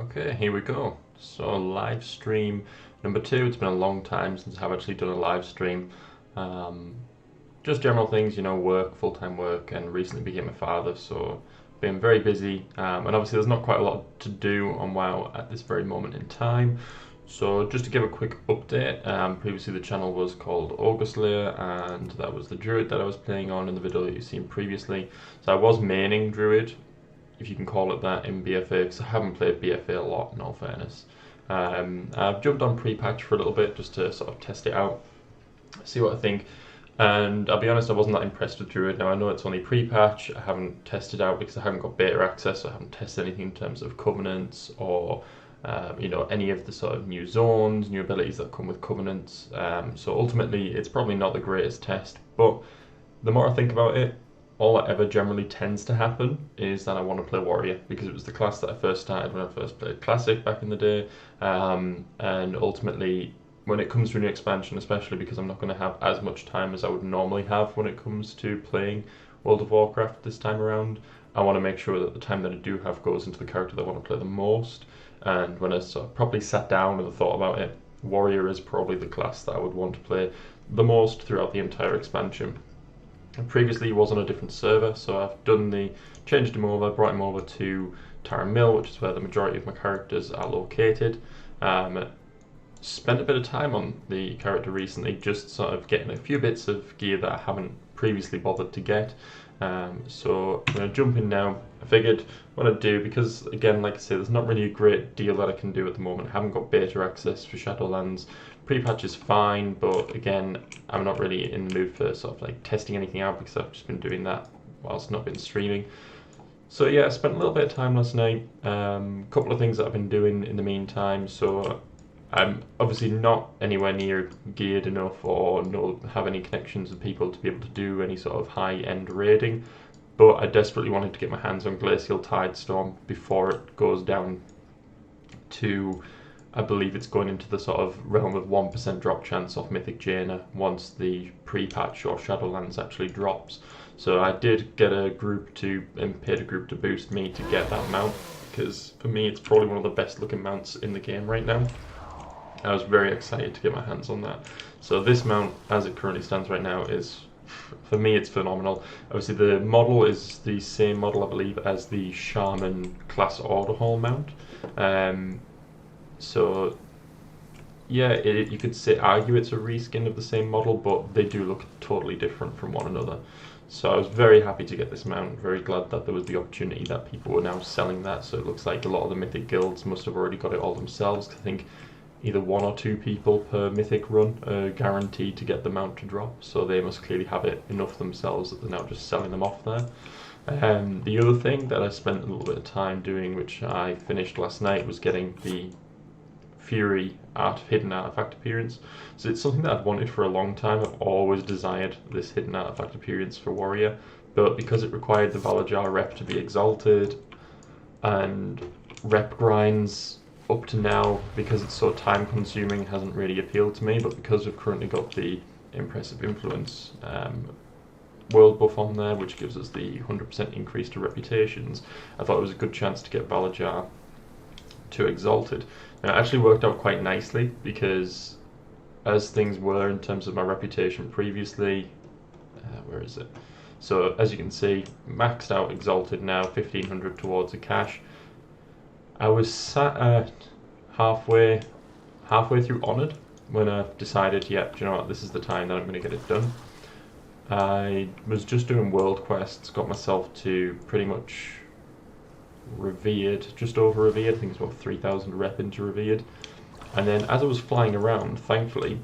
Okay, here we go. So live stream number 2. It's been a long time since I've actually done a live stream. Um, just general things, work, full-time work, and recently became a father, so been very busy. And obviously there's not quite a lot to do on WoW at this very moment in time. So just to give a quick update, previously the channel was called TitanSlyr, and that was the druid that I was playing on in the video that you've seen previously. So I was maining druid, if you can call it that, in BFA, because I haven't played BFA a lot, in all fairness. I've jumped on pre-patch for a little bit just to sort of test it out, see what I think. And I'll be honest, I wasn't that impressed with Druid. Now I know it's only pre-patch, I haven't tested out because I haven't got beta access, so I haven't tested anything in terms of covenants or any of the sort of new zones, new abilities that come with covenants. So ultimately it's probably not the greatest test, but the more I think about it, all that ever generally tends to happen is that I want to play Warrior, because it was the class that I first started when I first played Classic back in the day, and ultimately when it comes to a new expansion, especially because I'm not going to have as much time as I would normally have when it comes to playing World of Warcraft this time around, I want to make sure that the time that I do have goes into the character that I want to play the most. And when I sort of properly sat down and thought about it, Warrior is probably the class that I would want to play the most throughout the entire expansion. Previously he was on a different server, so I've changed him over, brought him over to Tara Mill, which is where the majority of my characters are located. Spent a bit of time on the character recently, just sort of getting a few bits of gear that I haven't previously bothered to get. So I'm going to jump in now. I figured what I'd do, because again, like I say, there's not really a great deal that I can do at the moment. I haven't got beta access for Shadowlands. Pre-patch is fine, but again, I'm not really in the mood for sort of like testing anything out because I've just been doing that whilst not been streaming. So yeah, I spent a little bit of time last night. Couple of things that I've been doing in the meantime. So I'm obviously not anywhere near geared enough or have any connections with people to be able to do any sort of high-end raiding, but I desperately wanted to get my hands on Glacial Tidestorm before it goes down to, I believe it's going into the sort of realm of 1% drop chance off Mythic Jaina once the pre-patch or Shadowlands actually drops. So I did get a group and paid a group to boost me to get that mount, because for me it's probably one of the best looking mounts in the game right now. I was very excited to get my hands on that. So this mount, as it currently stands right now, is, for me, it's phenomenal. Obviously the model is the same model, I believe, as the Shaman class Order Hall mount. So yeah, you could argue it's a reskin of the same model, but they do look totally different from one another. So I was very happy to get this mount, very glad that there was the opportunity that people were now selling that. So it looks like a lot of the Mythic guilds must have already got it all themselves. I think either 1 or 2 people per Mythic run are guaranteed to get the mount to drop, so they must clearly have it enough themselves that they're now just selling them off there. The other thing that I spent a little bit of time doing, which I finished last night, was getting the Fury hidden artifact appearance. So it's something that I've wanted for a long time. I've always desired this hidden artifact appearance for Warrior, but because it required the Valajar rep to be exalted, and rep grinds up to now, because it's so time consuming, hasn't really appealed to me. But because we've currently got the Impressive Influence world buff on there, which gives us the 100% increase to reputations, I thought it was a good chance to get Valajar to exalted. Now it actually worked out quite nicely, because as things were in terms of my reputation previously, where is it? So as you can see, maxed out exalted now, 1500 towards a cash. I was sat at halfway through Honoured when I decided, yeah, do you know what, this is the time that I'm going to get it done. I was just doing world quests, got myself to pretty much Revered, just over Revered, I think it's about 3000 rep into Revered. And then as I was flying around, thankfully,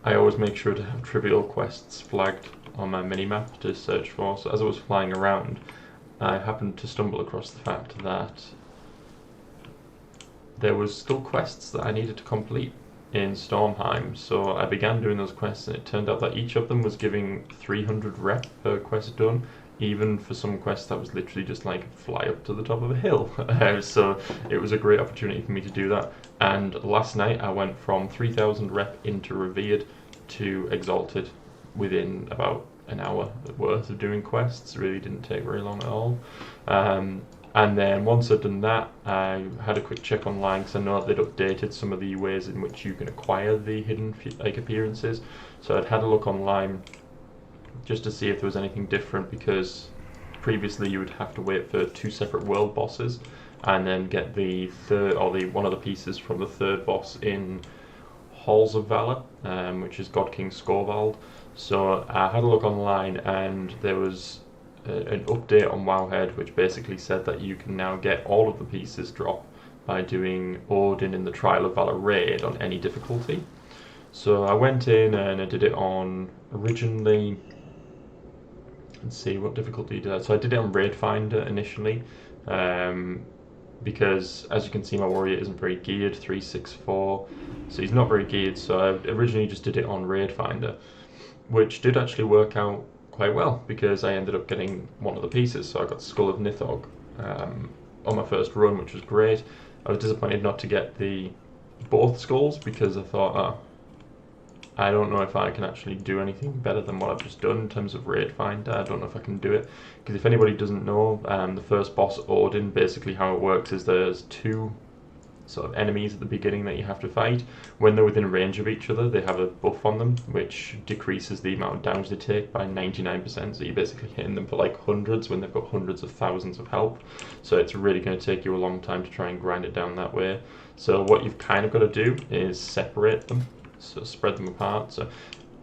I always make sure to have trivial quests flagged on my minimap to search for. So as I was flying around, I happened to stumble across the fact that there was still quests that I needed to complete in Stormheim, so I began doing those quests, and it turned out that each of them was giving 300 rep per quest done, even for some quests that was literally just like fly up to the top of a hill. So it was a great opportunity for me to do that, and last night I went from 3000 rep into Revered to Exalted within about an hour worth of doing quests. Really didn't take very long at all. And then once I'd done that, I had a quick check online because I know they'd updated some of the ways in which you can acquire the hidden appearances. So I'd had a look online just to see if there was anything different, because previously you would have to wait for 2 separate world bosses and then get the third, or one of the pieces from the third boss in Halls of Valor, which is God King Scorvald. So I had a look online and there was an update on Wowhead which basically said that you can now get all of the pieces drop by doing Odin in the Trial of Valor raid on any difficulty. So I went in and I did it on originally, let's see what difficulty did I. So I did it on Raid Finder initially, because as you can see my warrior isn't very geared, 364, so he's not very geared. So I originally just did it on Raid Finder, which did actually work out quite well because I ended up getting one of the pieces. So I got Skull of Nithog on my first run, which was great. I was disappointed not to get both skulls because I thought, I don't know if I can actually do anything better than what I've just done in terms of Raid Finder. I don't know if I can do it, because if anybody doesn't know, the first boss, Odin, basically how it works is there's 2 sort of enemies at the beginning that you have to fight. When they're within range of each other, they have a buff on them which decreases the amount of damage they take by 99%, so you're basically hitting them for like hundreds when they've got hundreds of thousands of health. So it's really going to take you a long time to try and grind it down that way. So what you've kind of got to do is separate them, so spread them apart. So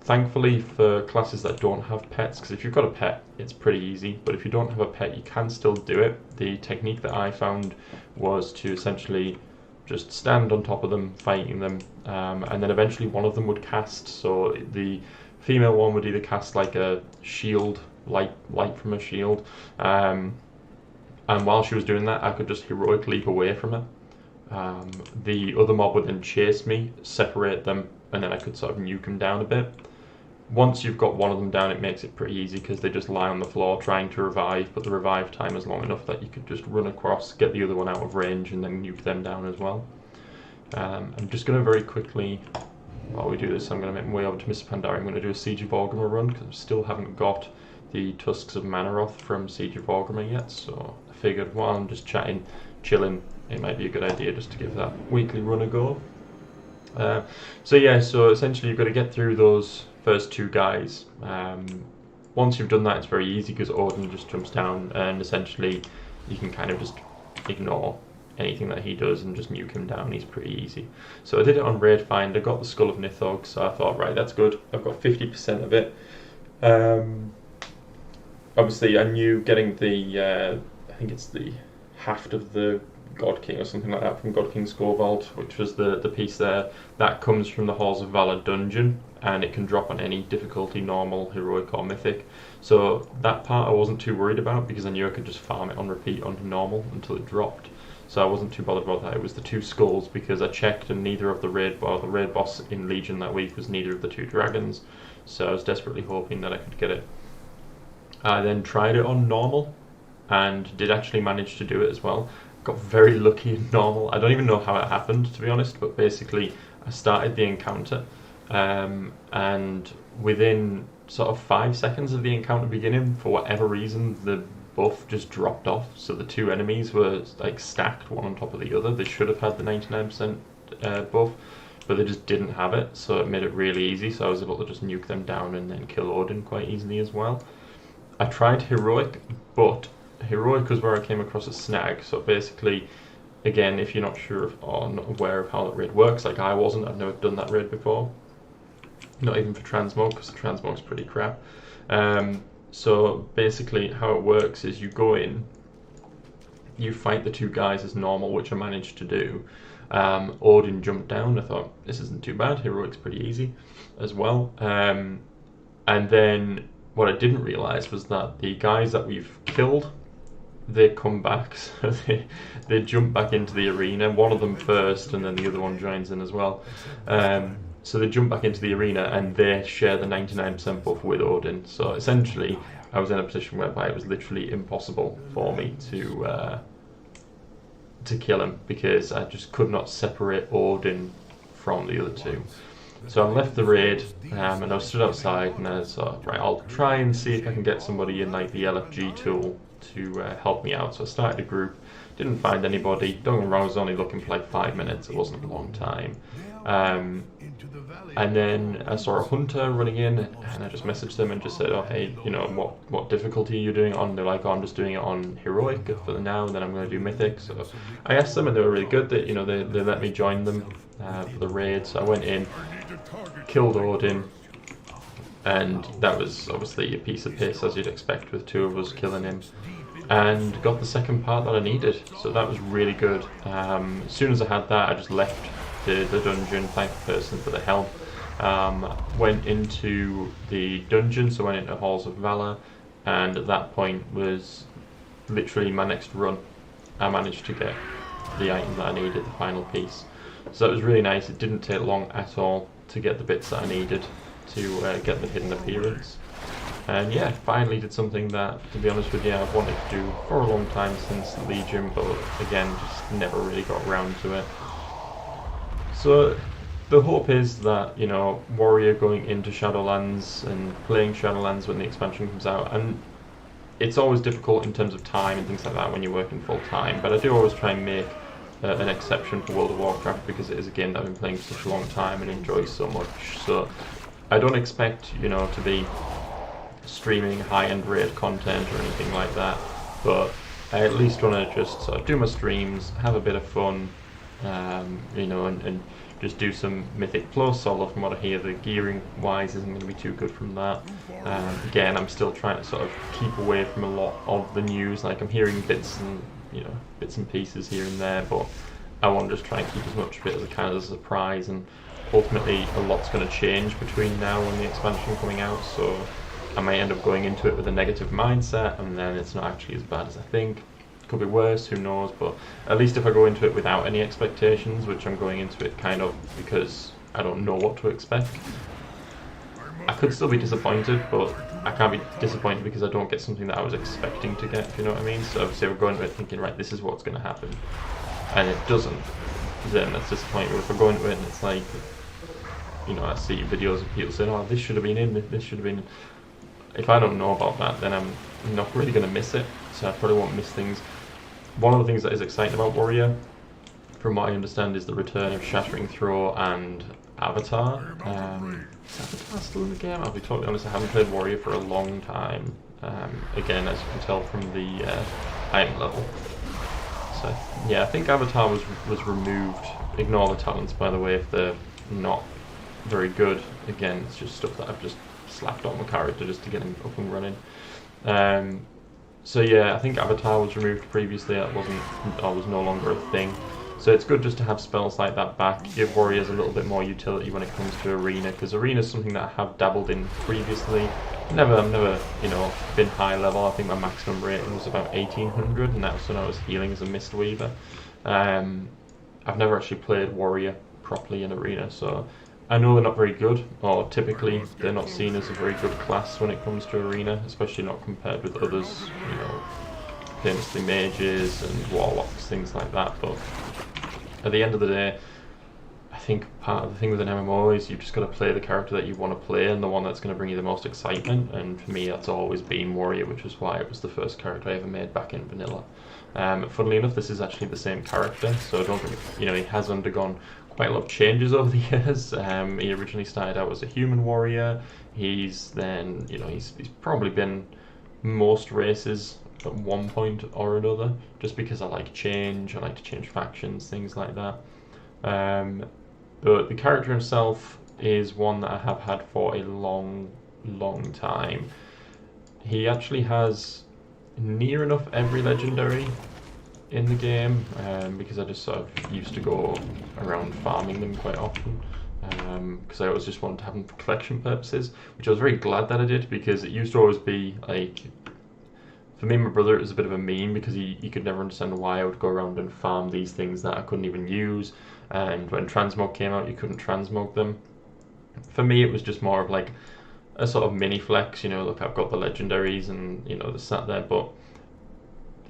thankfully for classes that don't have pets, because if you've got a pet it's pretty easy, but if you don't have a pet you can still do it. The technique that I found was to essentially just stand on top of them, fighting them, and then eventually one of them would cast. So the female one would either cast like a shield, light from a shield, and while she was doing that I could just heroic leap away from her. The other mob would then chase me, separate them, and then I could sort of nuke them down a bit. Once you've got one of them down, it makes it pretty easy because they just lie on the floor trying to revive, but the revive time is long enough that you could just run across, get the other one out of range, and then nuke them down as well. I'm just going to very quickly, while we do this, I'm going to make my way over to Mr. Pandaria. I'm going to do a Siege of Orgrimmar run because I still haven't got the Tusks of Manaroth from Siege of Orgrimmar yet, so I figured while I'm just chatting, chilling, it might be a good idea just to give that weekly run a go. So essentially you've got to get through those first 2 guys. Once you've done that, it's very easy because Odin just jumps down and essentially you can kind of just ignore anything that he does and just nuke him down. He's pretty easy. So I did it on Raid Finder, got the Skull of Nithog, so I thought, right, that's good. I've got 50% of it. Obviously I knew getting the, I think it's the haft of the God King or something like that from God King Scorvald, which was the piece there, that comes from the Halls of Valor dungeon, and it can drop on any difficulty, normal, heroic or mythic. So that part I wasn't too worried about because I knew I could just farm it on repeat onto normal until it dropped. So I wasn't too bothered about that. It was the 2 skulls because I checked and neither of the raid boss in Legion that week was neither of the 2 dragons. So I was desperately hoping that I could get it. I then tried it on normal and did actually manage to do it as well. Got very lucky in normal. I don't even know how it happened, to be honest, but basically I started the encounter and within sort of 5 seconds of the encounter beginning, for whatever reason, the buff just dropped off. So the 2 enemies were like stacked one on top of the other. They should have had the 99% buff, but they just didn't have it, so it made it really easy. So I was able to just nuke them down and then kill Odin quite easily as well. I tried heroic, but heroic was where I came across a snag. So basically, again, if you're not sure or not aware of how that raid works, like I wasn't, I've never done that raid before, not even for transmog, because the transmog's pretty crap. So basically how it works is you go in, you fight the 2 guys as normal, which I managed to do. Odin jumped down. I thought, this isn't too bad, heroic's pretty easy as well. And then what I didn't realise was that the guys that we've killed, they come back, so they jump back into the arena, one of them first and then the other one joins in as well. So they jump back into the arena and they share the 99% buff with Odin. So essentially I was in a position whereby it was literally impossible for me to kill him because I just could not separate Odin from the other 2. So I left the raid and I was stood outside and I thought, right, I'll try and see if I can get somebody in like the LFG tool to help me out. So I started a group, didn't find anybody. Don't get me wrong, I was only looking for like 5 minutes. It wasn't a long time. And then I saw a hunter running in, and I just messaged them and just said, oh hey, you know, what difficulty are you doing it on? They're like, oh, I'm just doing it on heroic for now, and then I'm going to do mythic. So I asked them, and they were really good. That, you know, they let me join them for the raid. So I went in, killed Odin, and that was obviously a piece of piss, as you'd expect with 2 of us killing him, and got the second part that I needed. So that was really good. As soon as I had that, I just left the dungeon, thanked the person for the help. Went into the dungeon, so went into Halls of Valor, and at that point was literally my next run. I managed to get the item that I needed, the final piece. So that was really nice. It didn't take long at all to get the bits that I needed to get the hidden appearance. And yeah, finally did something that, to be honest with you, I've wanted to do for a long time since Legion, but again, just never really got around to it. So the hope is that, you know, Warrior going into Shadowlands and playing Shadowlands when the expansion comes out, and it's always difficult in terms of time and things like that when you're working full time, but I do always try and make an exception for World of Warcraft, because it is a game that I've been playing for such a long time and enjoy so much. So I don't expect, you know, to be streaming high-end raid content or anything like that, but I at least want to just sort of do my streams, have a bit of fun, you know, and just do some Mythic Plus, although from what I hear, the gearing wise isn't going to be too good from that. Again, I'm still trying to sort of keep away from a lot of the news. Like, I'm hearing bits and pieces here and there, but I want to just try and keep as much of it as I can as a surprise, and ultimately a lot's going to change between now and the expansion coming out, so I may end up going into it with a negative mindset, and then it's not actually as bad as I think. Could be worse, who knows, but at least if I go into it without any expectations, which I'm going into it kind of because I don't know what to expect, I could still be disappointed, but I can't be disappointed because I don't get something that I was expecting to get, if you know what I mean. So obviously we're going into it thinking, right, this is what's going to happen, and it doesn't, then that's disappointing. But if I go into it and it's like, you know, I see videos of people saying, oh, this should have been in, this should have been in. If I don't know about that, then I'm not really going to miss it, so I probably won't miss things. One of the things that is exciting about Warrior, from what I understand, is the return of Shattering Throw and Avatar. Is Avatar still in the game? I'll be totally honest, I haven't played Warrior for a long time. Again, as you can tell from the item level. So yeah, I think Avatar was removed. Ignore the talents, by the way, if they're not very good. Again, it's just stuff that I've just slapped on my character just to get him up and running. So yeah, I think Avatar was removed previously. That was no longer a thing. So it's good just to have spells like that back. Give Warriors a little bit more utility when it comes to Arena, because Arena is something that I have dabbled in previously. I've never, you know, been high level. I think my maximum rating was about 1800, and that was when I was healing as a Mistweaver. I've never actually played Warrior properly in Arena, so I know they're not very good, or typically they're not seen as a very good class when it comes to Arena, especially not compared with others, you know, famously mages and warlocks, things like that. But at the end of the day, I think part of the thing with an MMO is you've just got to play the character that you want to play and the one that's going to bring you the most excitement, and for me that's always been Warrior, which is why it was the first character I ever made back in Vanilla. Funnily enough, this is actually the same character, so don't think, you know, he has undergone quite a lot of changes over the years. He originally started out as a human warrior. He's then, you know, he's probably been most races at one point or another, just because I like change. I like to change factions, things like that. But the character himself is one that I have had for a long time. He actually has near enough every legendary in the game, because I just sort of used to go around farming them quite often, because I always just wanted to have them for collection purposes, which I was very glad that I did, because it used to always be like, for me and my brother, it was a bit of a meme, because he could never understand why I would go around and farm these things that I couldn't even use, and when transmog came out you couldn't transmog them. For me it was just more of like a sort of mini flex, you know, look, I've got the legendaries and, you know, they're sat there, but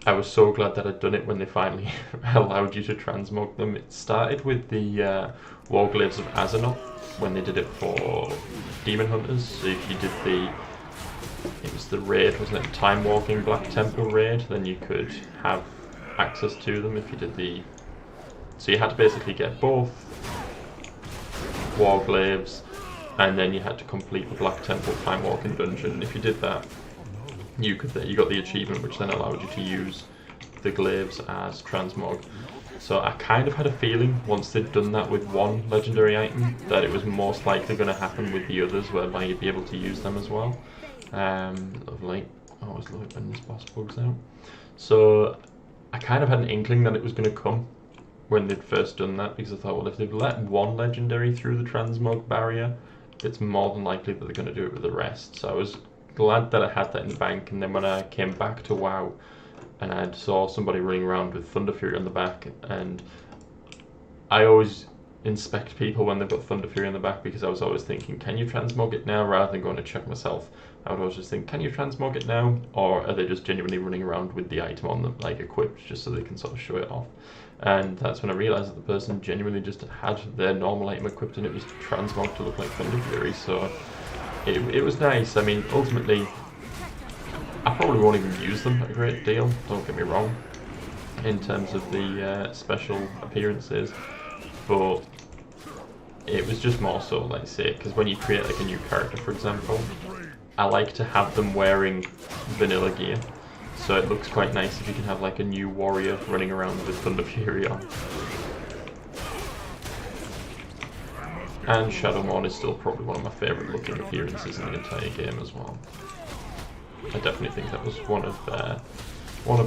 I was so glad that I'd done it when they finally allowed you to transmog them. It started with the Warglaives of Azeroth, when they did it for Demon Hunters. So if you did the it was the raid, wasn't it? Time Walking Black Temple raid. Then you could have access to them if you did the. So you had to basically get both Warglaives, and then you had to complete the Black Temple Time Walking dungeon. And if you did that, you got the achievement, which then allowed you to use the glaives as transmog. So I kind of had a feeling once they'd done that with one legendary item that it was most likely going to happen with the others, whereby you'd be able to use them as well. Lovely. I always love it when this boss bugs out. So I kind of had an inkling that it was going to come when they'd first done that, because I thought, well, if they've let one legendary through the transmog barrier, it's more than likely that they're going to do it with the rest. So I was glad that I had that in the bank, and then when I came back to WoW and I saw somebody running around with Thunder Fury on the back, and I always inspect people when they've got Thunder Fury on the back, because I was always thinking, can you transmog it now, rather than going to check myself. I would always just think, can you transmog it now, or are they just genuinely running around with the item on them, like equipped, just so they can sort of show it off. And that's when I realised that the person genuinely just had their normal item equipped, and it was transmogged to look like Thunder Fury. So it was nice. I mean, ultimately, I probably won't even use them a great deal, don't get me wrong, in terms of the special appearances, but it was just more so, like say, because when you create like a new character, for example, I like to have them wearing vanilla gear, so it looks quite nice if you can have like a new warrior running around with Thunder Fury on. And Shadowmourne is still probably one of my favourite looking appearances in the entire game as well. I definitely think that was one of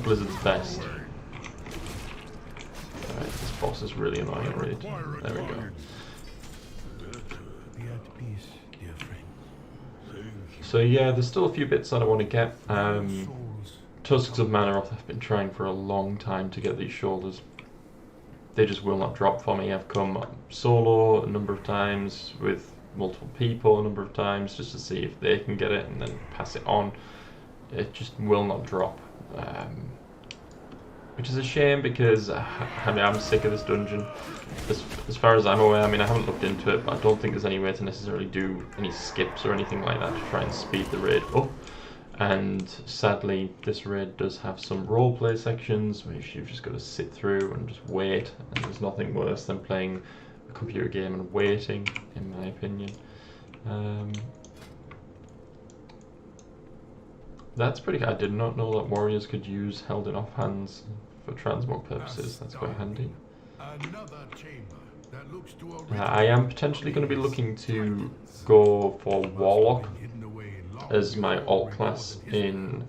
Blizzard's best. Alright, this boss is really annoying already. There we go. So yeah, there's still a few bits that I want to get. Tusks of Manaroth, I've been trying for a long time to get these shoulders. They just will not drop for me. I've come solo a number of times with multiple people a number of times just to see if they can get it and then pass it on. It just will not drop, which is a shame, because I mean, I'm sick of this dungeon. As far as I'm aware, I mean, I haven't looked into it, but I don't think there's any way to necessarily do any skips or anything like that to try and speed the raid up. And sadly, this raid does have some roleplay sections which you've just got to sit through and just wait, and there's nothing worse than playing a computer game and waiting, in my opinion. That's pretty good. I did not know that warriors could use held in offhands for transmog purposes. That's quite handy. I am potentially going to be looking to go for Warlock as my alt class in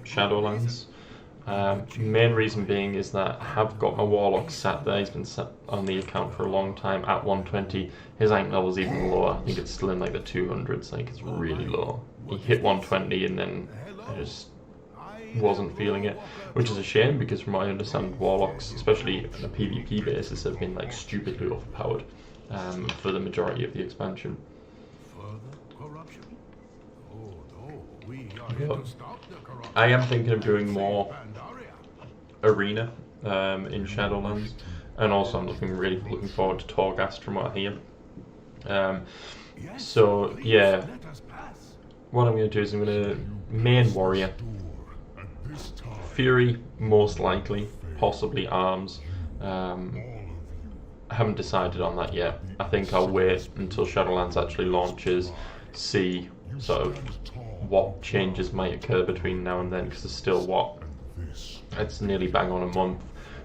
Shadowlands. Main reason being is that I have got my Warlock sat there. He's been sat on the account for a long time at 120. His item level is even lower. I think it's still in like the 200s. Like, it's really low. He hit 120 and then I just wasn't feeling it, which is a shame, because from what I understand, Warlocks, especially on a PvP basis, have been like stupidly overpowered for the majority of the expansion. But I am thinking of doing more arena in Shadowlands, and also I'm really looking forward to Torghast from what I hear. So yeah, what I'm going to do is I'm going to main warrior, Fury most likely, possibly arms. I haven't decided on that yet. I think I'll wait until Shadowlands actually launches, see sort of what changes might occur between now and then, because there's still it's nearly bang on a month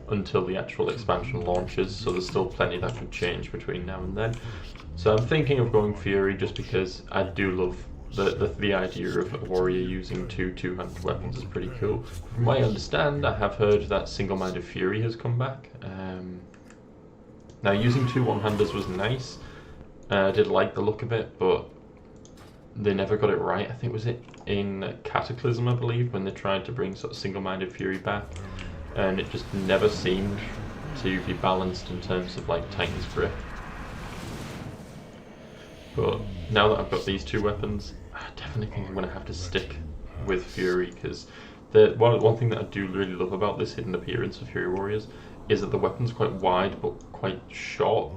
until the actual expansion launches, so there's still plenty that could change between now and then. So I'm thinking of going Fury, just because I do love the idea of a warrior using two-handed weapons is pretty cool. From what I understand, I have heard that single-minded Fury has come back. Now, using two one-handers was nice. I did like the look of it, but they never got it right. I think was it in Cataclysm, I believe, when they tried to bring sort of single-minded Fury back, and it just never seemed to be balanced in terms of like Titan's grip. But now that I've got these two weapons, I definitely think I'm going to have to stick with Fury, because one thing that I do really love about this hidden appearance of Fury Warriors is that the weapon's quite wide but quite short.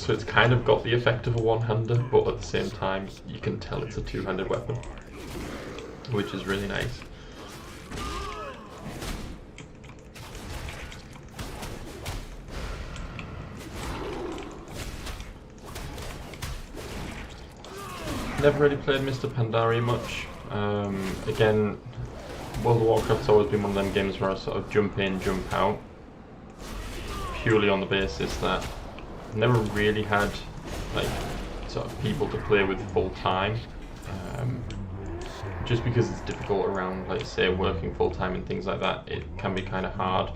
So it's kind of got the effect of a one-hander, but at the same time you can tell it's a two-handed weapon, which is really nice. Never really played Mr. Pandaria much. Again, World of Warcraft's always been one of them games where I sort of jump in, jump out, purely on the basis that I've never really had like sort of people to play with full time. Just because it's difficult around, like say, working full time and things like that, it can be kind of hard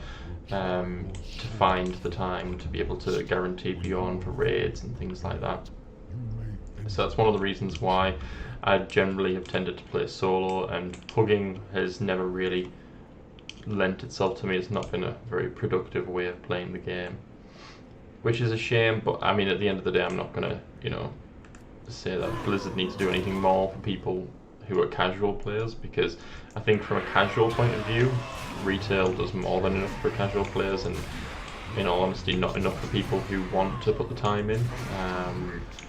to find the time to be able to guarantee beyond for raids and things like that. So that's one of the reasons why I generally have tended to play solo, and pugging has never really lent itself to me. It's not been a very productive way of playing the game, which is a shame. But I mean, at the end of the day, I'm not gonna, you know, say that Blizzard needs to do anything more for people who are casual players, because I think from a casual point of view, retail does more than enough for casual players, and in all honesty, not enough for people who want to put the time in.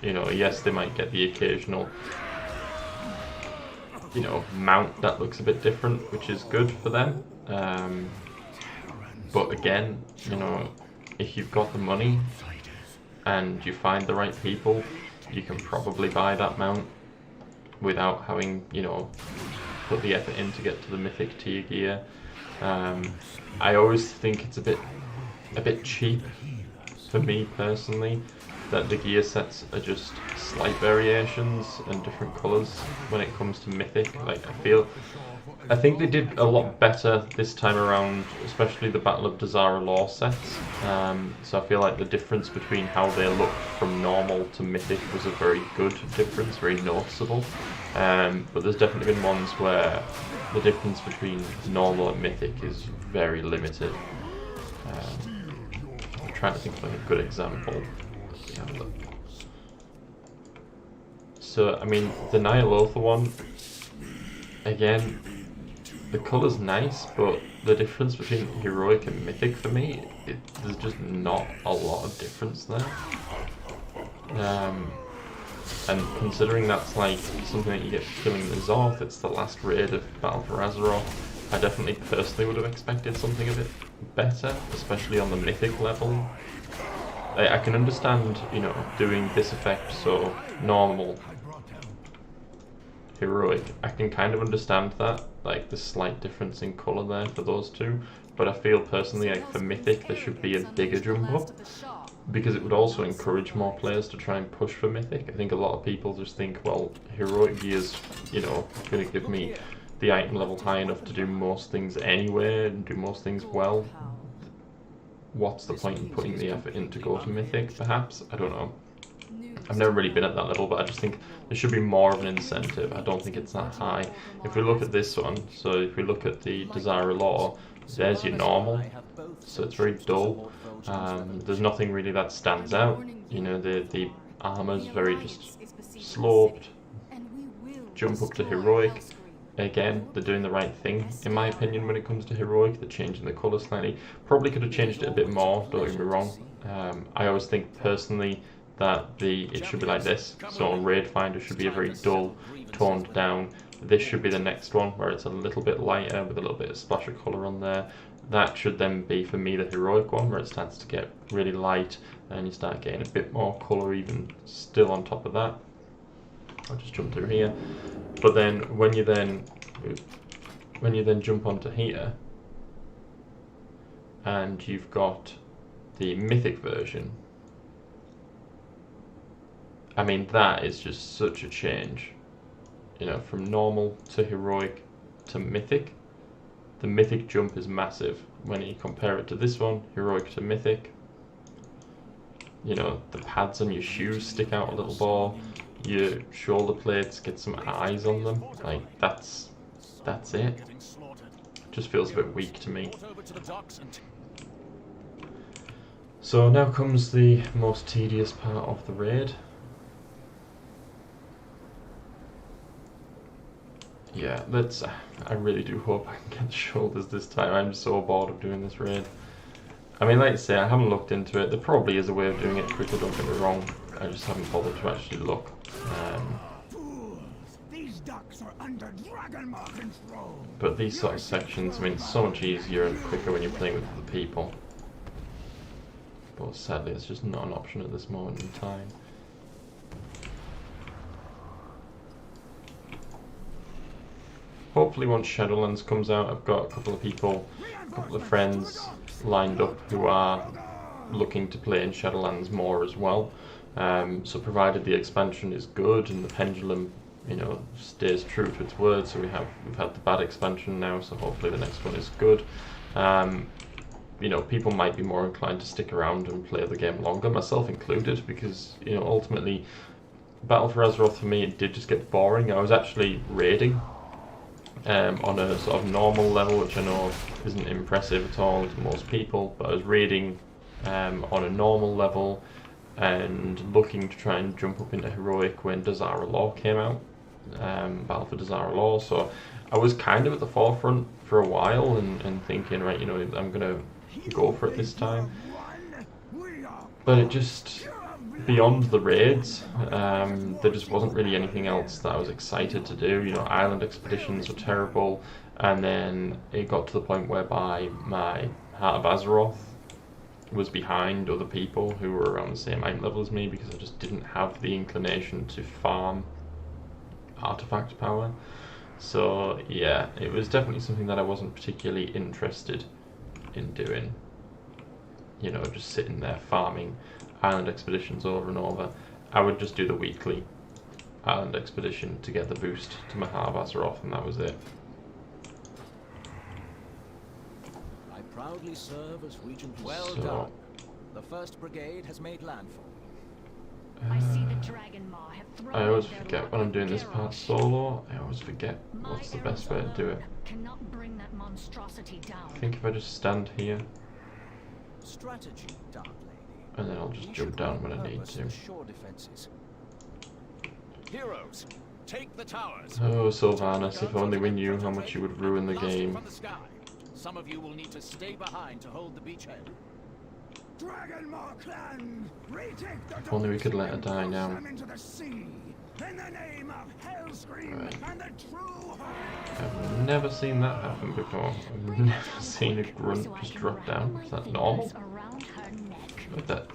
You know, yes, they might get the occasional, you know, mount that looks a bit different, which is good for them. But again, you know, if you've got the money and you find the right people, you can probably buy that mount without having, you know, put the effort in to get to the mythic tier gear. I always think it's a bit cheap for me personally, that the gear sets are just slight variations and different colours when it comes to mythic. Like I think they did a lot better this time around, especially the Battle of Dazara lore sets. So I feel like the difference between how they looked from normal to mythic was a very good difference, very noticeable. But there's definitely been ones where the difference between normal and mythic is very limited. I'm trying to think of like a good example. So I mean, the Nyalotha one, again, the colour's nice, but the difference between heroic and mythic for me, there's just not a lot of difference there. And considering that's like something that you get for killing the Zorth, it's the last raid of Battle for Azeroth, I definitely personally would have expected something a bit better, especially on the mythic level. I can understand, you know, doing this effect so normal, heroic. I can kind of understand that, like the slight difference in colour there for those two. But I feel personally like for mythic there should be a bigger jump up, because it would also encourage more players to try and push for mythic. I think a lot of people just think, well, heroic gear's, you know, going to give me the item level high enough to do most things anyway and do most things well. What's the point in putting the effort in to go to mythic, perhaps? I don't know. I've never really been at that level, but I just think there should be more of an incentive. I don't think it's that high. If we look at this one, so if we look at the Desire Lore, there's your normal, so it's very dull. There's nothing really that stands out. You know, the armor's very just sloped. Jump up to heroic. Again, they're doing the right thing, in my opinion, when it comes to heroic. They're changing the colour slightly. Probably could have changed it a bit more, don't get me wrong. I always think, personally, that it should be like this. So on Raid Finder should be a very dull, toned down. This should be the next one, where it's a little bit lighter, with a little bit of splash of colour on there. That should then be, for me, the heroic one, where it starts to get really light, and you start getting a bit more colour even still on top of that. I'll just jump through here. But then when you then jump onto here, and you've got the mythic version, I mean, that is just such a change. You know, from normal to heroic to mythic. The mythic jump is massive when you compare it to this one, heroic to mythic. You know, the pads on your shoes stick out a little more. Your shoulder plates get some eyes on them. Like, that's it. It just feels a bit weak to me. So now comes the most tedious part of the raid. Yeah, I really do hope I can get the shoulders this time. I'm so bored of doing this raid. I mean, like I say, I haven't looked into it. There probably is a way of doing it quicker, don't get me wrong. I just haven't bothered to actually look. These ducks are under Dragonmaw control. But these sort of sections, I mean, it's so much easier and quicker when you're playing with other people. But sadly, it's just not an option at this moment in time. Hopefully once Shadowlands comes out, I've got a couple of people, a couple of friends lined up who are looking to play in Shadowlands more as well. So provided the expansion is good and the pendulum, you know, stays true to its word, so we've had the bad expansion now, so hopefully the next one is good. You know, people might be more inclined to stick around and play the game longer, myself included, because, you know, ultimately Battle for Azeroth for me, it did just get boring. I was actually raiding on a sort of normal level, which I know isn't impressive at all to most people, but I was raiding on a normal level and looking to try and jump up into heroic when Dazara Law came out, Battle for Dazara Law, so I was kind of at the forefront for a while and thinking, right, you know, I'm gonna go for it this time, but it just, beyond the raids, there just wasn't really anything else that I was excited to do. You know, island expeditions were terrible, and then it got to the point whereby my Heart of Azeroth was behind other people who were around the same item level as me, because I just didn't have the inclination to farm artifact power. So yeah, it was definitely something that I wasn't particularly interested in doing. You know, just sitting there farming island expeditions over and over. I would just do the weekly island expedition to get the boost to my Heart of Azeroth, and that was it. I proudly serve as Regent. Well done. The 1st Brigade has made landfall. I see the Dragonmaw have thrown. I always forget when I'm doing this part solo. I always forget what's the best way to do it. Cannot bring that monstrosity down. I think if I just stand here, Strategy, Dark Lady. and then I'll just jump down when I need to. Shore defenses. Heroes, take the towers. Oh, Sylvanas, if only we knew how much you would ruin the game. Some of you will need to stay behind to hold the beachhead. Dragonmaw clan, retake the If only we could let her die now. into the sea. In the name of Hellscream and the true heart. I've never seen that happen before. I've never seen a grunt just drop down. Is that normal? What the?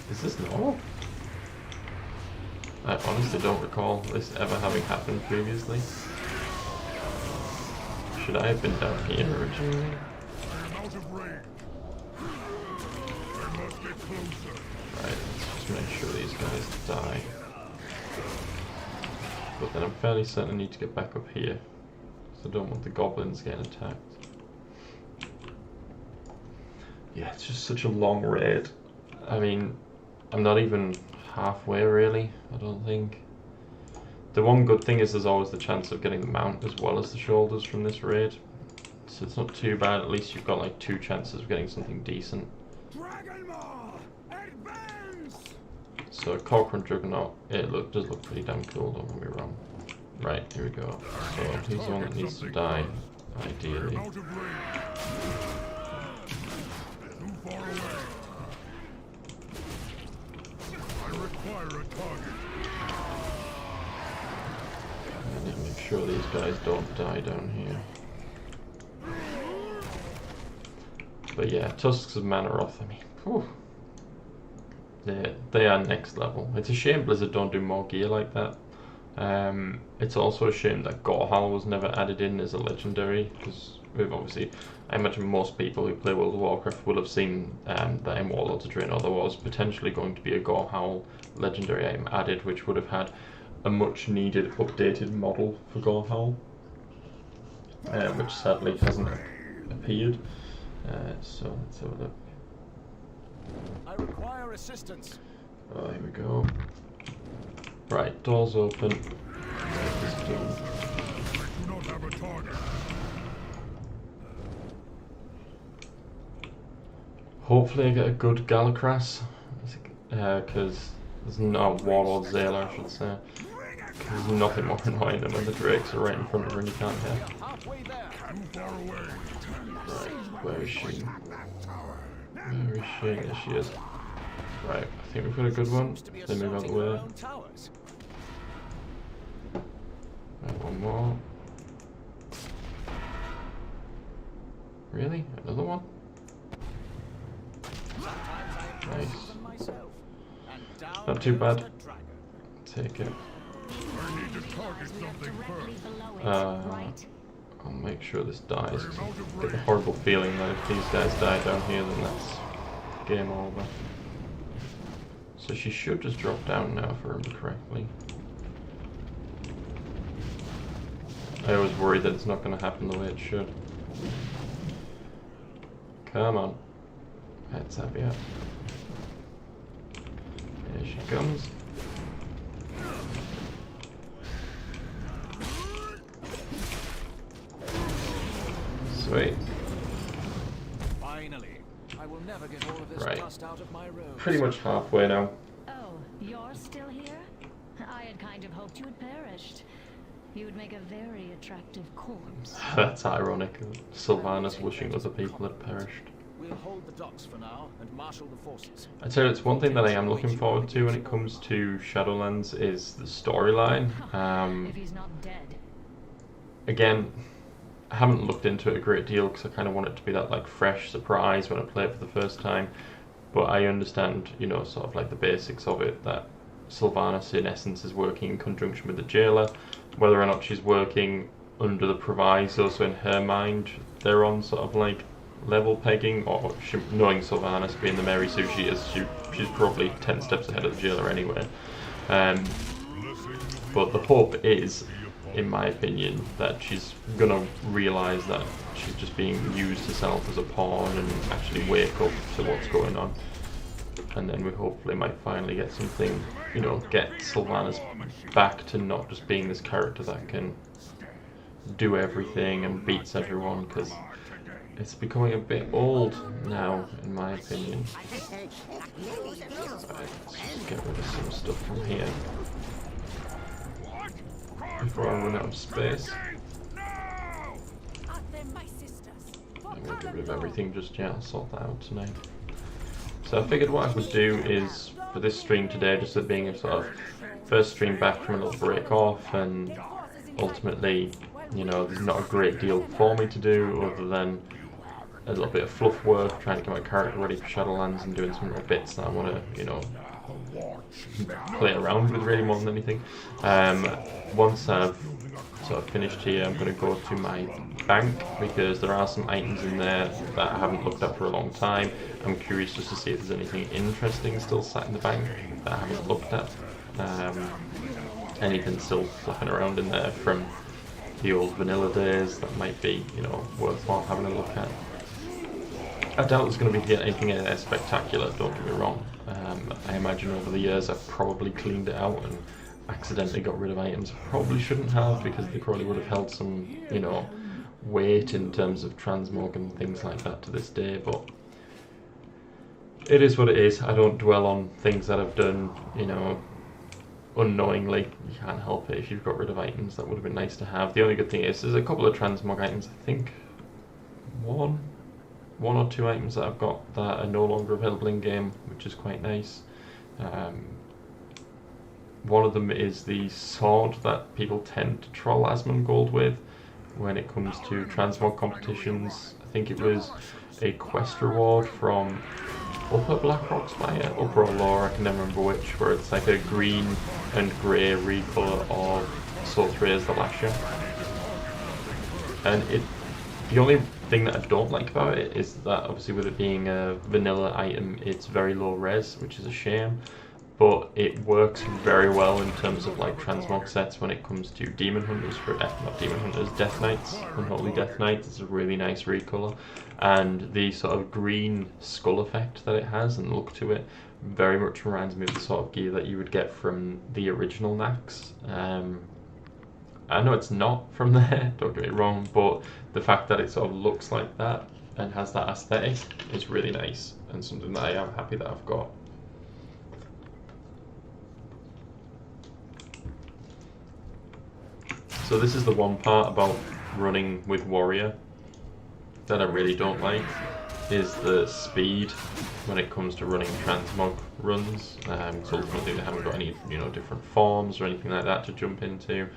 Is this normal? I honestly don't recall this ever having happened previously. Should I have been down here originally? Right, let's just make sure these guys die. But then I'm fairly certain I need to get back up here, so I don't want the goblins getting attacked. Yeah, it's just such a long raid. I mean, I'm not even halfway really, I don't think. The one good thing is there's always the chance of getting the mount as well as the shoulders from this raid. So it's not too bad, at least you've got like 2 chances of getting something decent. Dragonmaw, advance! So Corcoran Juggernaut, it does look pretty damn cool, don't get me wrong. Right, here we go. So who's the one that needs to die, ideally? I need to make sure these guys don't die down here. But yeah, Tusks of Manaroth, I mean, whew. They are next level. It's a shame Blizzard don't do more gear like that. It's also a shame that Gorhal was never added in as a legendary, because we've obviously, I imagine most people who play World of Warcraft will have seen that in Warlords of Draenor there was potentially going to be a Gorhal legendary item added, which would have had a much needed updated model for Gorhal, which sadly hasn't appeared. So let's have a look. I require assistance. Oh, here we go. Right, doors open. Hopefully I get a good Galacras, because there's no Warlord Zayla, I should say. There's nothing more annoying than when the Drakes are right in front of her and you can't hit. Right, where is she? Where is she? There she is. Right, I think we've got a good one. Then move out the way. Right, one more. Really? Another one? Nice. Not too bad. Take it. I'll make sure this dies. I get the horrible feeling that if these guys die down here, then that's game over. So she should just drop down now, if I remember correctly. I always worry that it's not going to happen the way it should. Come on. Let's have you. Here she comes. Sweet. Finally, I will never get all of this dust out of my road. Pretty much halfway now. Oh, you're still here? I had kind of hoped you had perished. You would make a very attractive corpse. That's ironic. Sylvanas wishing other people had perished. We'll hold the docks for now and marshal the forces. I tell you, it's one thing that I am looking forward to when it comes to Shadowlands is the storyline. If he's not dead. Again, I haven't looked into it a great deal because I kind of want it to be that like fresh surprise when I play it for the first time. But I understand, you know, sort of like the basics of it, that Sylvanas in essence is working in conjunction with the jailer. Whether or not she's working under the proviso, so in her mind they're on sort of like level pegging, or she, knowing Sylvanas being the Mary Sue she is, she's probably 10 steps ahead of the jailer anyway. But the hope is, in my opinion, that she's gonna realise that she's just being used herself as a pawn and actually wake up to what's going on. And then we hopefully might finally get something, you know, get Sylvanas back to not just being this character that can do everything and beats everyone, because it's becoming a bit old now, in my opinion. Right, let's get rid of some stuff from here before I run out of space. I'm going to get rid of everything just yet. I'll sort that out tonight. So I figured what I would do is, for this stream today, just it being a sort of first stream back from a little break off, and ultimately, you know, there's not a great deal for me to do other than a little bit of fluff work, trying to get my character ready for Shadowlands and doing some little bits that I want to, you know, play around with really more than anything. Once I've sort of finished here, I'm going to go to my bank because there are some items in there that I haven't looked at for a long time. I'm curious just to see if there's anything interesting still sat in the bank that I haven't looked at. Anything still flipping around in there from the old vanilla days that might be, you know, worthwhile having a look at. I doubt there's going to be anything in there spectacular, don't get me wrong. I imagine over the years I've probably cleaned it out and accidentally got rid of items I probably shouldn't have, because they probably would have held some, you know, weight in terms of transmog and things like that to this day, but it is what it is. I don't dwell on things that I've done, you know, unknowingly. You can't help it if you've got rid of items that would have been nice to have. The only good thing is there's a couple of transmog items, I think one or two items that I've got that are no longer available in game, which is quite nice. One of them is the sword that people tend to troll Asmongold with when it comes to transmog competitions. I think it was a quest reward from Upper Blackrock Spire, Upper or Lower, I can never remember which, where it's like a green and grey recolour of Sorcerer's the Lasher. And the only thing that I don't like about it is that obviously with it being a vanilla item, it's very low res, which is a shame. But it works very well in terms of like transmog sets when it comes to Demon Hunters, Death Knights, Unholy Death Knights. It's a really nice recolor, and the sort of green skull effect that it has and look to it very much reminds me of the sort of gear that you would get from the original Nax. I know it's not from there, don't get me wrong, but the fact that it sort of looks like that and has that aesthetic is really nice, and something that I am happy that I've got. So this is the one part about running with Warrior that I really don't like. is the speed when it comes to running transmog runs. So ultimately they haven't got any, you know, different forms or anything like that to jump into.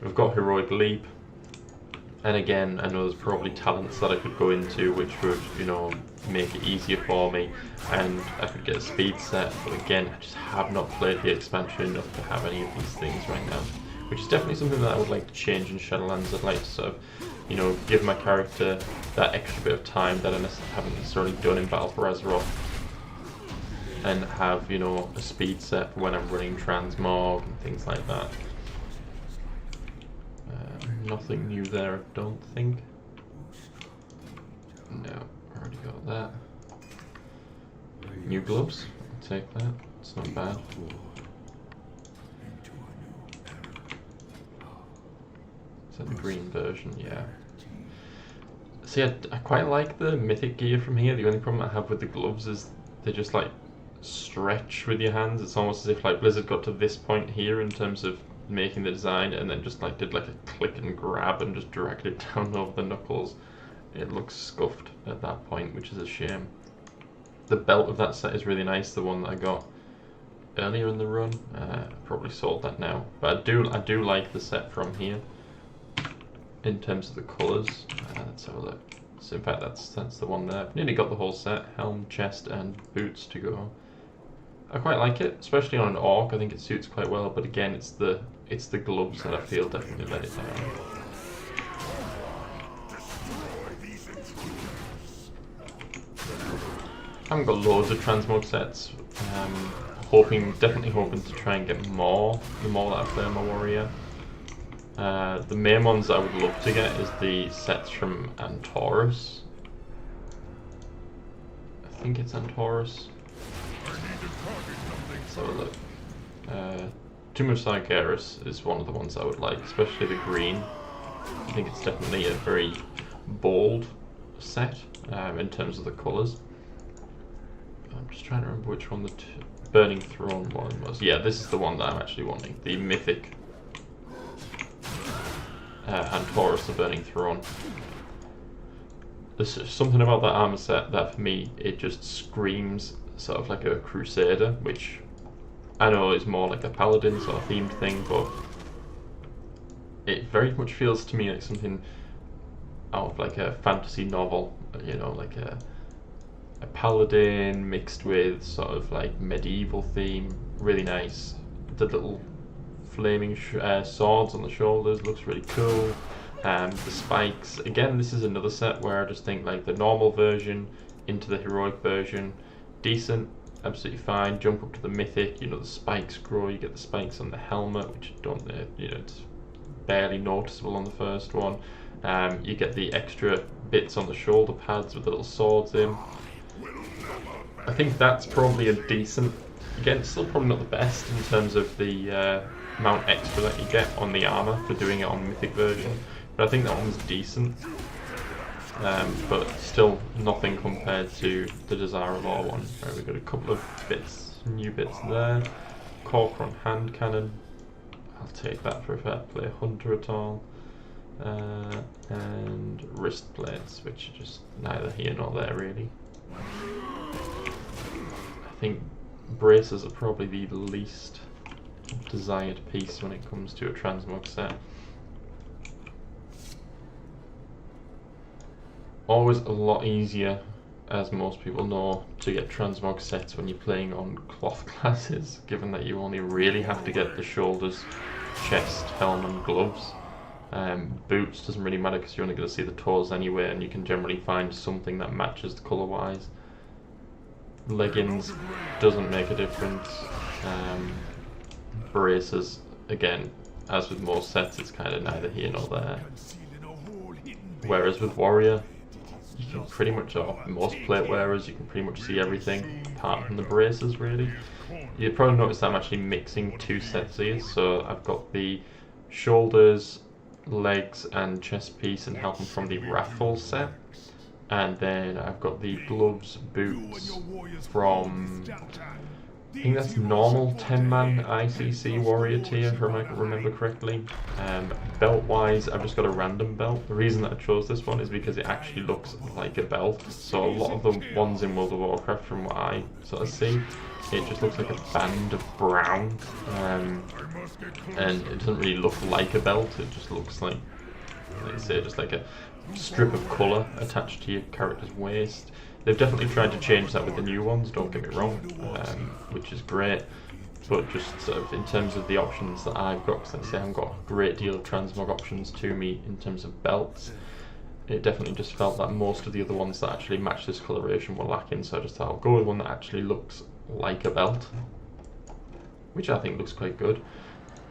We've got Heroic Leap, and again, I know there's probably talents that I could go into which would, you know, make it easier for me, and I could get a speed set, but again, I just have not played the expansion enough to have any of these things right now, which is definitely something that I would like to change in Shadowlands. I'd like to sort of, you know, give my character that extra bit of time that I haven't necessarily done in Battle for Azeroth, and have, you know, a speed set for when I'm running transmog and things like that. Nothing new there, I don't think. No, already got that. New gloves, I'll take that, it's not bad. Is that the green version? Yeah. See, I quite like the mythic gear from here. The only problem I have with the gloves is they just like stretch with your hands. It's almost as if like Blizzard got to this point here in terms of making the design and then just like did like a click and grab and just dragged it down over the knuckles. It looks scuffed at that point, which is a shame. The belt of that set is really nice, the one that I got earlier in the run. I probably sold that now, but I do like the set from here in terms of the colours. Let's have a look. So in fact that's the one there. I've nearly got the whole set, helm, chest and boots to go. I quite like it, especially on an orc. I think it suits quite well, but again it's the gloves that I feel definitely let it down. I haven't got loads of transmog sets. Definitely hoping to try and get more the more that I play my warrior. The main ones that I would love to get is the sets from Antorus. I think it's Antorus. Let's have a look. Tomb of Sargeras is one of the ones I would like, especially the green. I think it's definitely a very bold set in terms of the colours. I'm just trying to remember which one the Burning Throne one was. Yeah, this is the one that I'm actually wanting. The mythic Antorus, the Burning Throne. There's something about that armor set that for me, it just screams sort of like a Crusader, which I know is more like a Paladin sort of themed thing, but it very much feels to me like something out of like a fantasy novel, you know, like a Paladin mixed with sort of like medieval theme. Really nice. The little flaming swords on the shoulders looks really cool. The spikes, again, this is another set where I just think like the normal version into the heroic version, decent, absolutely fine. Jump up to the mythic, you know, the spikes grow, you get the spikes on the helmet, which don't, you know, it's barely noticeable on the first one. You get the extra bits on the shoulder pads with the little swords in. I think that's probably a decent, again, it's still probably not the best in terms of the amount extra that you get on the armor for doing it on mythic version, but I think that one's decent. But still nothing compared to the Desirable one. Right, we've got a couple of bits, new bits there. Corcoran hand cannon, I'll take that for a fair play. Hunter at all. And wrist plates, which are just neither here nor there really. I think braces are probably the least desired piece when it comes to a transmog set. Always a lot easier, as most people know, to get transmog sets when you're playing on cloth classes, given that you only really have to get the shoulders, chest, helm and gloves. Boots doesn't really matter because you're only going to see the toes anyway, and you can generally find something that matches the colour wise. Leggings doesn't make a difference. Braces, again, as with most sets, it's kind of neither here nor there. Whereas with warrior, you can pretty much, or most plate wearers, you can pretty much see everything apart from the braces really. You'll probably notice that I'm actually mixing two sets here, so I've got the shoulders, legs and chest piece and helping from the Wrathful set, and then I've got the gloves, boots from I think that's normal 10-man ICC warrior tier, if I remember correctly. Belt-wise, I've just got a random belt. The reason that I chose this one is because it actually looks like a belt. So a lot of the ones in World of Warcraft, from what I sort of see, it just looks like a band of brown. And it doesn't really look like a belt, it just looks like I say, just like a strip of colour attached to your character's waist. They've definitely tried to change that with the new ones, don't get me wrong, which is great. But just sort of in terms of the options that I've got, because like I say, I haven't got a great deal of transmog options to me in terms of belts, it definitely just felt that most of the other ones that actually match this coloration were lacking, so I just thought I'll go with one that actually looks like a belt, which I think looks quite good.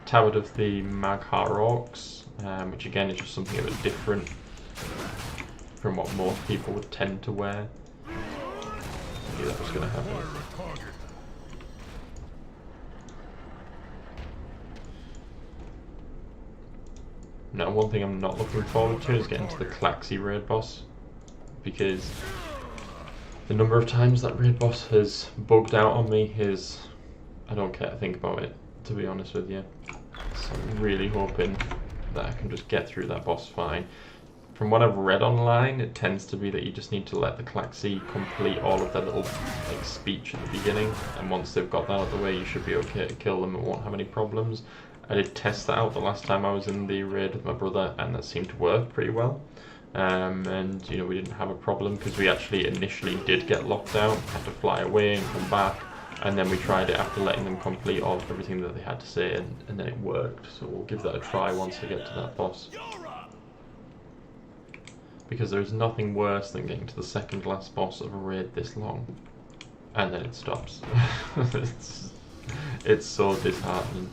Tabard of the Mag'har Orcs, which again is just something a bit different from what most people would tend to wear. I knew that was going to happen. Now, one thing I'm not looking forward to is getting to the Klaxi raid boss, because the number of times that raid boss has bugged out on me is, I don't care to think about it, to be honest with you. So I'm really hoping that I can just get through that boss fine. From what I've read online, it tends to be that you just need to let the Klaxi complete all of their little like speech at the beginning, and once they've got that out of the way, you should be okay to kill them and won't have any problems. I did test that out the last time I was in the raid with my brother, and that seemed to work pretty well. And you know, we didn't have a problem because we actually initially did get locked out, had to fly away and come back, and then we tried it after letting them complete all of everything that they had to say, and then it worked. So we'll give that a try once I get to that boss. Because there's nothing worse than getting to the second last boss of a raid this long, and then it stops. It's so disheartening.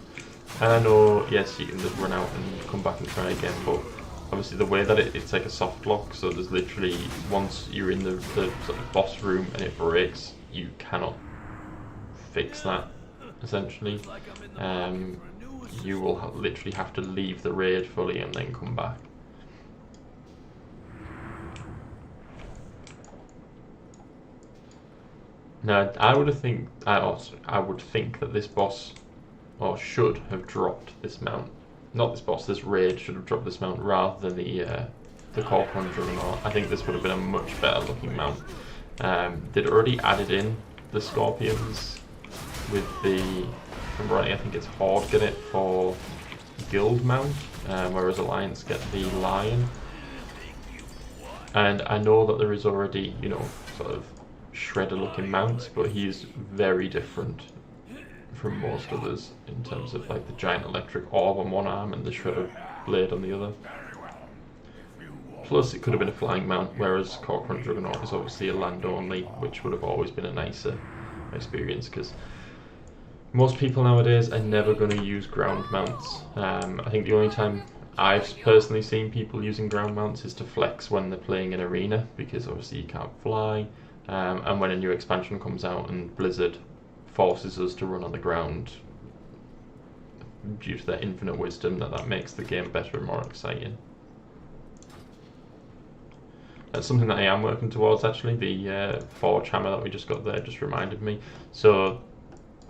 And I know, yes, you can just run out and come back and try again, but obviously the way that it's like a soft lock, so there's literally, once you're in the sort of boss room and it breaks, you cannot fix that, essentially. You will literally have to leave the raid fully and then come back. Now, I would think that this boss, or should have dropped this mount. Not this boss, this raid should have dropped this mount rather than the Corcoran Juggernaut. I think this would have been a much better looking mount. They'd already added in the Scorpions with the, from right, I think it's Horde get it for Guild mount, whereas Alliance get the Lion. And I know that there is already, you know, sort of shredder looking mounts, but he is very different from most others in terms of like the giant electric orb on one arm and the shredder blade on the other. Plus it could have been a flying mount, whereas Corcoran Juggernaut is obviously a land only, which would have always been a nicer experience, because most people nowadays are never going to use ground mounts. I think the only time I've personally seen people using ground mounts is to flex when they're playing in arena, because obviously you can't fly. And when a new expansion comes out and Blizzard forces us to run on the ground due to their infinite wisdom, that makes the game better and more exciting. That's something that I am working towards, actually. The Forge Hammer that we just got there just reminded me. So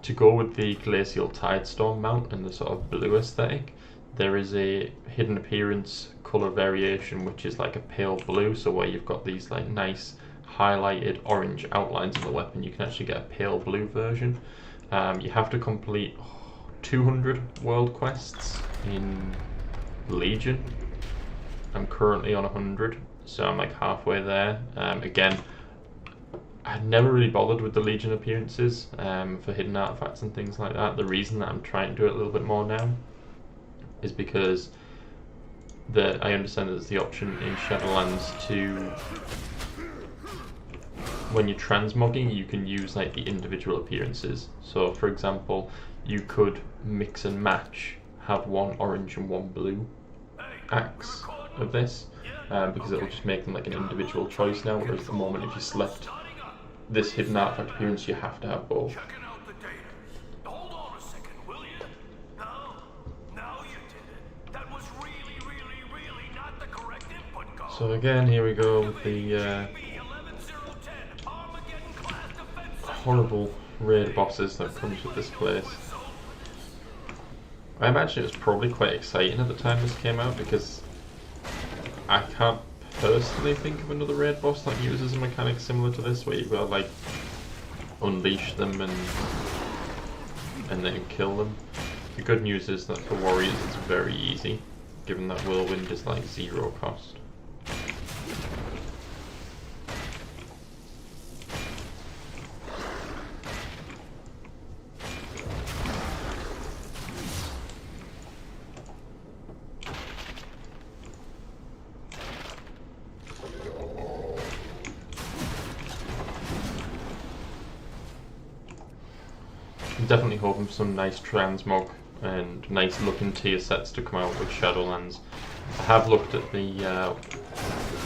to go with the Glacial Tidestorm mount and the sort of blue aesthetic, there is a hidden appearance colour variation which is like a pale blue, so where you've got these like nice highlighted orange outlines of the weapon, you can actually get a pale blue version. You have to complete 200 world quests in Legion. I'm currently on 100, so I'm like halfway there. Again, I'd never really bothered with the Legion appearances for hidden artifacts and things like that. The reason that I'm trying to do it a little bit more now is because I understand there's the option in Shadowlands to, when you're transmogging, you can use like the individual appearances. So for example, you could mix and match, have one orange and one blue axe of this, because it will just make them like an individual choice now, whereas at the moment if you select this hidden artifact appearance, you have to have both. So again, here we go with the horrible raid bosses that comes with this place. I imagine it was probably quite exciting at the time this came out because I can't personally think of another raid boss that uses a mechanic similar to this, where you've got to like unleash them and then kill them. The good news is that for warriors it's very easy, given that whirlwind is like 0 cost. I'm definitely hoping for some nice transmog and nice looking tier sets to come out with Shadowlands. I have looked at the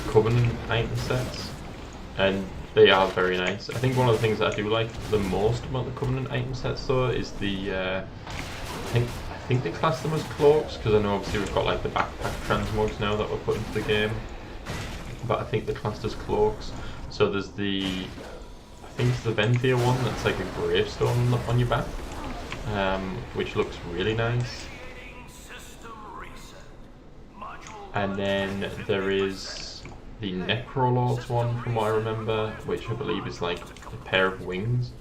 Covenant item sets and they are very nice. I think one of the things that I do like the most about the Covenant item sets though is the I think they class them as cloaks, because I know obviously we've got like the backpack transmogs now that were put into the game, but I think they're classed as cloaks. So there's the, I think it's the Venthia one that's like a gravestone on your back, which looks really nice. And then there is the Necrolords one from what I remember, which I believe is like a pair of wings.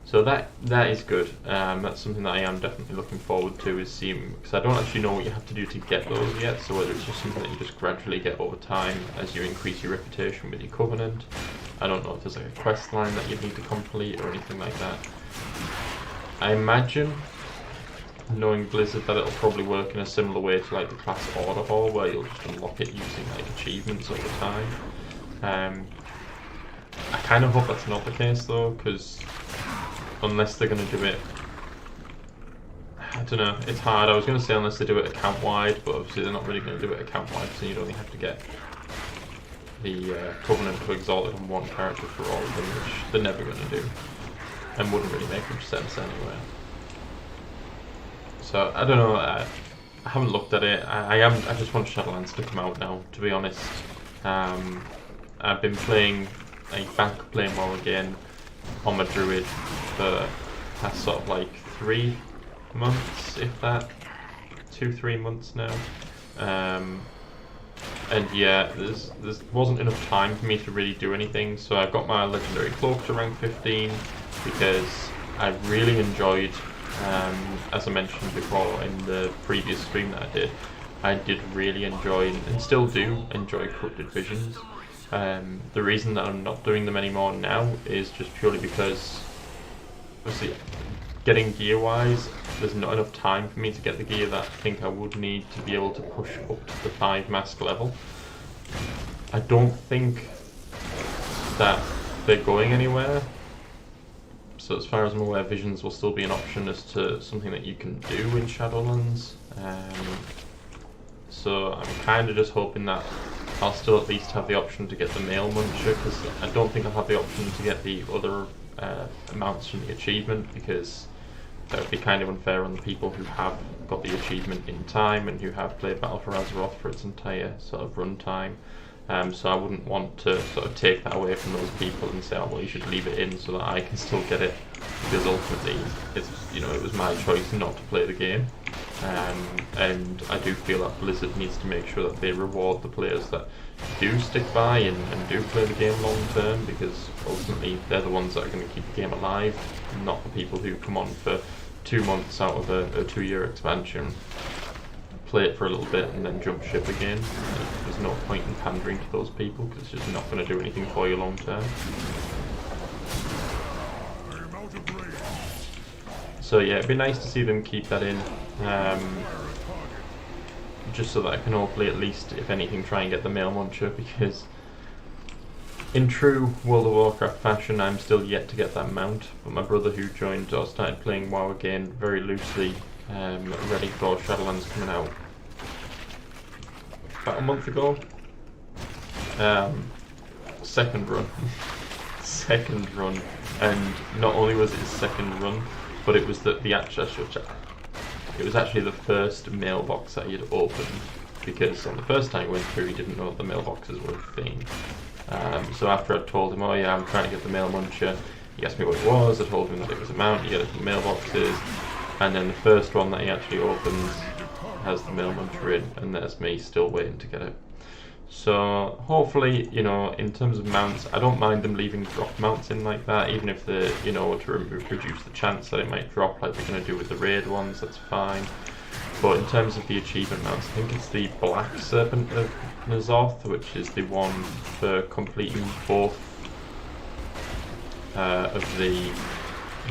So that is good. That's something that I am definitely looking forward to, is seeing, because I don't actually know what you have to do to get those yet, so whether it's just something that you just gradually get over time as you increase your reputation with your Covenant. I don't know if there's like a quest line that you need to complete or anything like that. I imagine, knowing Blizzard, that it'll probably work in a similar way to like the class order hall, where you'll just unlock it using like achievements over time. I kind of hope that's not the case though, because unless they're going to do it, I don't know, it's hard. I was going to say unless they do it account wide, but obviously they're not really going to do it account wide, so you'd only have to get the Covenant to Exalted on one character for all of them, which they're never going to do, and wouldn't really make much sense anyway. So I don't know. I haven't looked at it. I just want Shadowlands to come out now, to be honest. I've been playing, back playing WoW again on my druid for the past sort of like 3 months, if that, 2-3 months now. And yeah, there wasn't enough time for me to really do anything, so I got my legendary cloak to rank 15 because I really enjoyed, as I mentioned before in the previous stream that I did really enjoy and still do enjoy Corrupted Visions. The reason that I'm not doing them anymore now is just purely because, obviously, getting gear wise, there's not enough time for me to get the gear that I think I would need to be able to push up to the 5 mask level. I don't think that they're going anywhere, so as far as I'm aware, Visions will still be an option as to something that you can do in Shadowlands. So I'm kind of just hoping that I'll still at least have the option to get the Mail Muncher, because I don't think I'll have the option to get the other amounts from the achievement, because that would be kind of unfair on the people who have got the achievement in time and who have played Battle for Azeroth for its entire sort of run time. So I wouldn't want to sort of take that away from those people and say, oh well, you should leave it in so that I can still get it, because ultimately it's, you know, it was my choice not to play the game. And I do feel that Blizzard needs to make sure that they reward the players that do stick by and do play the game long term, because ultimately they're the ones that are going to keep the game alive, not the people who come on for 2 months out of a 2-year expansion, play it for a little bit and then jump ship again. There's no point in pandering to those people, because it's just not going to do anything for you long term. So yeah, it'd be nice to see them keep that in, just so that I can hopefully at least, if anything, try and get the Mail Muncher, because in true World of Warcraft fashion, I'm still yet to get that mount, but my brother, who joined or started playing WoW again very loosely, ready for Shadowlands coming out about a month ago. Second run. Second run. And not only was it his second run, but it was it was actually the first mailbox that he had opened, because on the first time he went through, he didn't know that the mailboxes were a thing. So after I told him, oh yeah, I'm trying to get the Mail Muncher, He asked me what it was, I told him that it was a mount, you get it from mailboxes, and then the first one that he actually opens has the mail muncher in, and there's me still waiting to get it. So hopefully, you know, in terms of mounts, I don't mind them leaving drop mounts in like that, even if they're, you know, to reduce the chance that it might drop like they're going to do with the raid ones, that's fine. But in terms of the achievement mounts, I think it's the Black Serpent of Nazoth, which is the one for completing both of the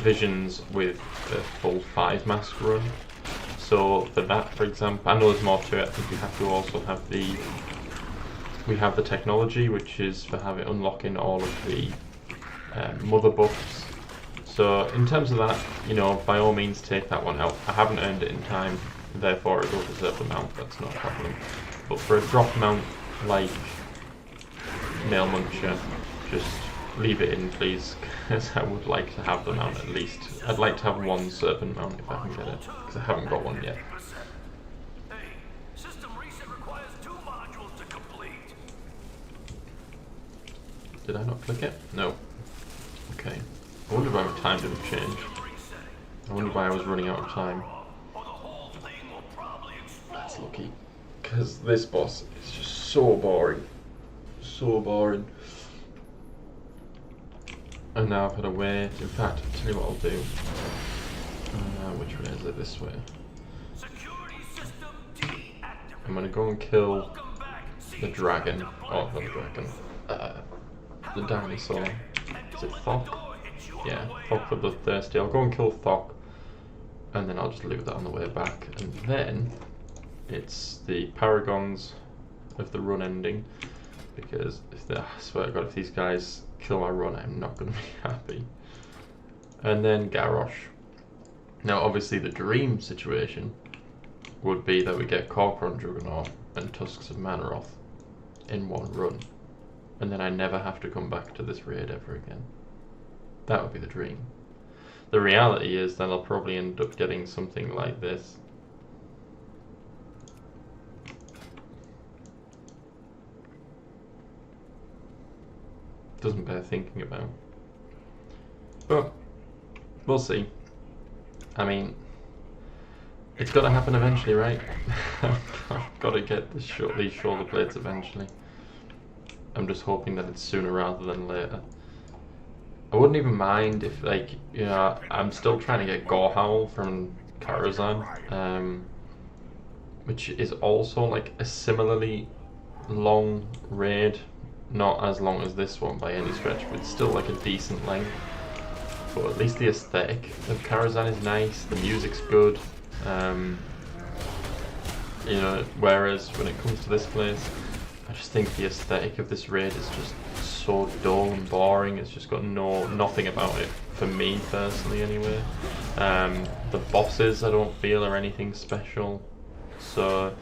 visions with a full 5 mask run. So for that, for example, I know there's more to it. I think we have to also have the technology, which is for unlocking all of the mother buffs. So in terms of that, you know, by all means take that one out. I haven't earned it in time, therefore it will deserve the mount, that's no problem. But for a drop mount like Mail Muncher, just leave it in please, because I would like to have the mount at least. I'd like to have one Serpent mount if I can get it, because I haven't got one yet. Hey, system reset requires 2 modules to complete. Did I not click it? No. Okay. I wonder why my time didn't change. I wonder why I was running out of time. That's lucky. Because this boss is just so boring. So boring. And now I've had to wait. In fact, I'll tell you what I'll do. Which way is it? This way. I'm gonna go and kill the dragon. Oh, not the dragon. The dinosaur. Is it Thok? Yeah, Thok the Bloodthirsty. I'll go and kill Thok, and then I'll just loot that on the way back. And then it's the Paragons of the run ending, because I swear to God, if these guys kill my run, I'm not going to be happy. And then Garrosh. Now, obviously, the dream situation would be that we get Corcoran Juggernaut and Tusks of Manaroth in one run, and then I never have to come back to this raid ever again. That would be the dream. The reality is that I'll probably end up getting something like this. Doesn't bear thinking about. But we'll see. I mean, it's got to happen eventually, right? I've got to get these shoulder blades eventually. I'm just hoping that it's sooner rather than later. I wouldn't even mind if, like, you know, I'm still trying to get Gorehowl from Karazhan, which is also like a similarly long raid. Not as long as this one by any stretch, but it's still like a decent length. But at least the aesthetic of Karazhan is nice, the music's good. You know, whereas when it comes to this place, I just think the aesthetic of this raid is just so dull and boring. It's just got nothing about it for me personally anyway. The bosses I don't feel are anything special. So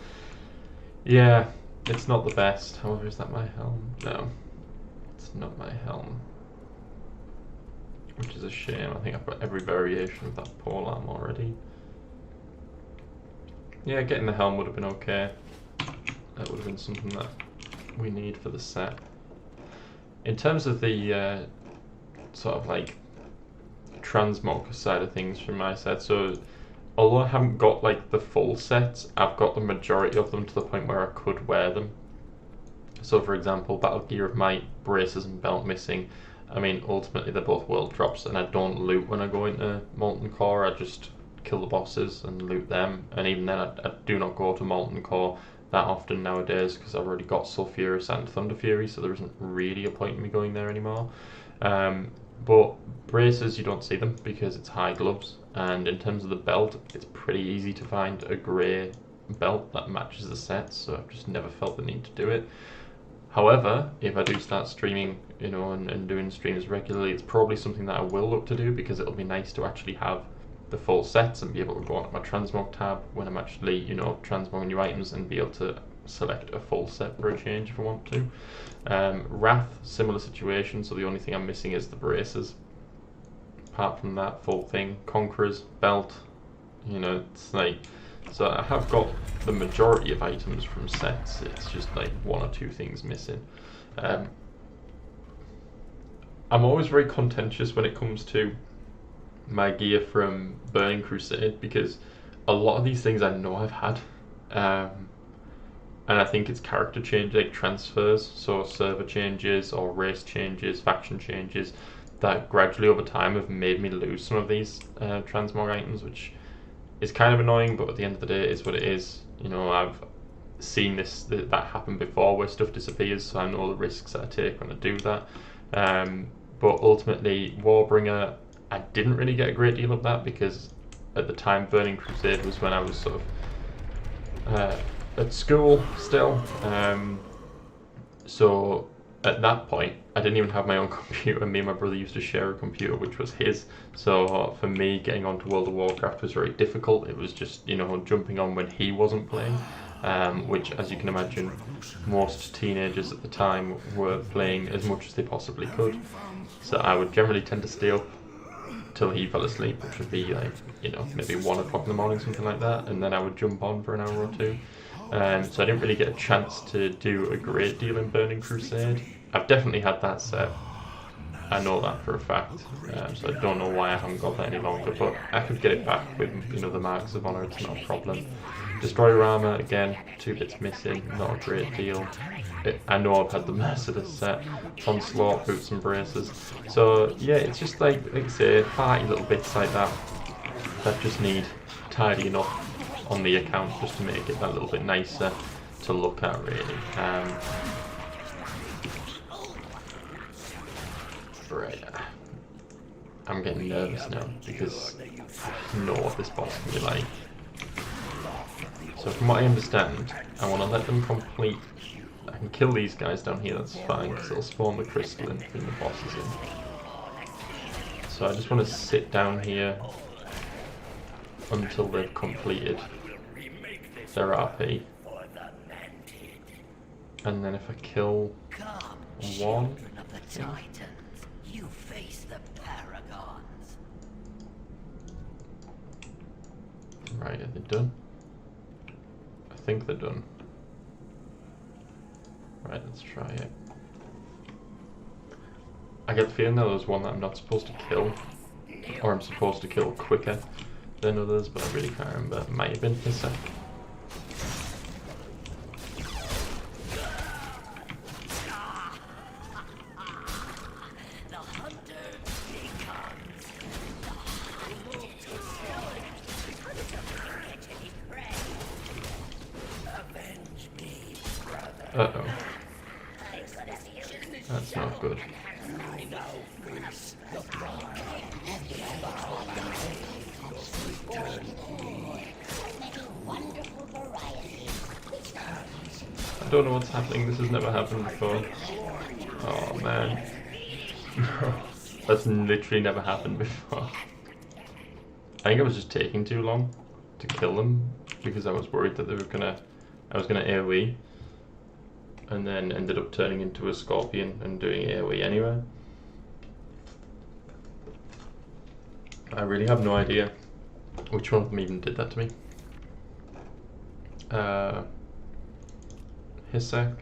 yeah, it's not the best. However, is that my helm? No, it's not my helm. Which is a shame. I think I've got every variation of that polearm already. Yeah, getting the helm would have been okay. That would have been something that we need for the set. In terms of the sort of like transmog side of things from my set, so although I haven't got like the full sets, I've got the majority of them to the point where I could wear them. So for example, Battle Gear of Might, braces and belt missing. I mean, ultimately they're both world drops, and I don't loot when I go into Molten Core. I just kill the bosses and loot them, and even then I do not go to Molten Core that often nowadays because I've already got Sulfurous and Thunder Fury, so there isn't really a point in me going there anymore. But braces, you don't see them because it's high gloves, and in terms of the belt, it's pretty easy to find a grey belt that matches the set, so I've just never felt the need to do it. However, if I do start streaming, you know, and doing streams regularly, it's probably something that I will look to do, because it'll be nice to actually have the full sets and be able to go onto my transmog tab when I'm actually, you know, transmogging new items, and be able to select a full set for a change if I want to. Wrath, similar situation, so the only thing I'm missing is the braces. Apart from that, full thing. Conqueror's belt, you know, it's like, so I have got the majority of items from sets, it's just like one or two things missing. I'm always very contentious when it comes to my gear from Burning Crusade, because a lot of these things I know I've had, and I think it's character change, like transfers, so server changes or race changes, faction changes, that gradually over time have made me lose some of these transmog items, which is kind of annoying, but at the end of the day, it is what it is. You know, I've seen that happen before, where stuff disappears, so I know the risks that I take when I do that. But ultimately, Warbringer, I didn't really get a great deal of that, because at the time Burning Crusade was when I was sort of at school still. So at that point, I didn't even have my own computer. Me and my brother used to share a computer, which was his. So for me, getting onto World of Warcraft was very difficult. It was just, you know, jumping on when he wasn't playing, which, as you can imagine, most teenagers at the time were playing as much as they possibly could. So I would generally tend to stay up till he fell asleep, which would be like, you know, maybe 1 o'clock in the morning, something like that, and then I would jump on for an hour or two. So I didn't really get a chance to do a great deal in Burning Crusade. I've definitely had that set. I know that for a fact. So I don't know why I haven't got that any longer, but I could get it back with, you know, the Marks of Honor. It's not a problem. Destroyer armor, again, 2 bits missing, not a great deal. I know I've had the Merciless set, Onslaught, boots and braces. So yeah, it's just like I say, party little bits like that that just need tidying up on the account, just to make it that little bit nicer to look at, really. Right, I'm getting nervous now because I know what this boss can be like. So from what I understand, I want to let them complete. I can kill these guys down here, that's fine, because it'll spawn the crystal and bring the bosses in. So I just want to sit down here until they've completed their RP. And then if I kill one, you face the paragons. Right, are they done? I think they're done. Right, let's try it. I get the feeling that there's one that I'm not supposed to kill, or I'm supposed to kill quicker than others, but I really can't remember. It might have been Hissa. Uh-oh. That's not good. I don't know what's happening, this has never happened before. Oh man. That's literally never happened before. I think I was just taking too long to kill them, because I was worried that I was gonna AoE, and then ended up turning into a scorpion and doing AoE anyway. I really have no idea which one of them even did that to me. Hisek,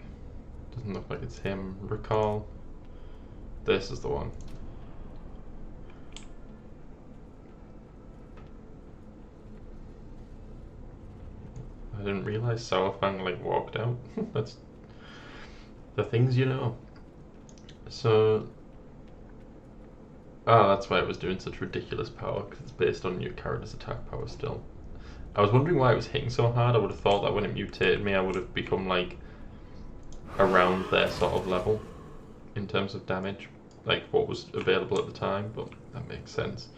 doesn't look like it's him. Recall, this is the one. I didn't realize Sourfang like walked out. That's the things you know. So, that's why it was doing such ridiculous power, because it's based on your character's attack power still. I was wondering why it was hitting so hard. I would have thought that when it mutated me, I would have become like around their sort of level in terms of damage, like what was available at the time, but that makes sense.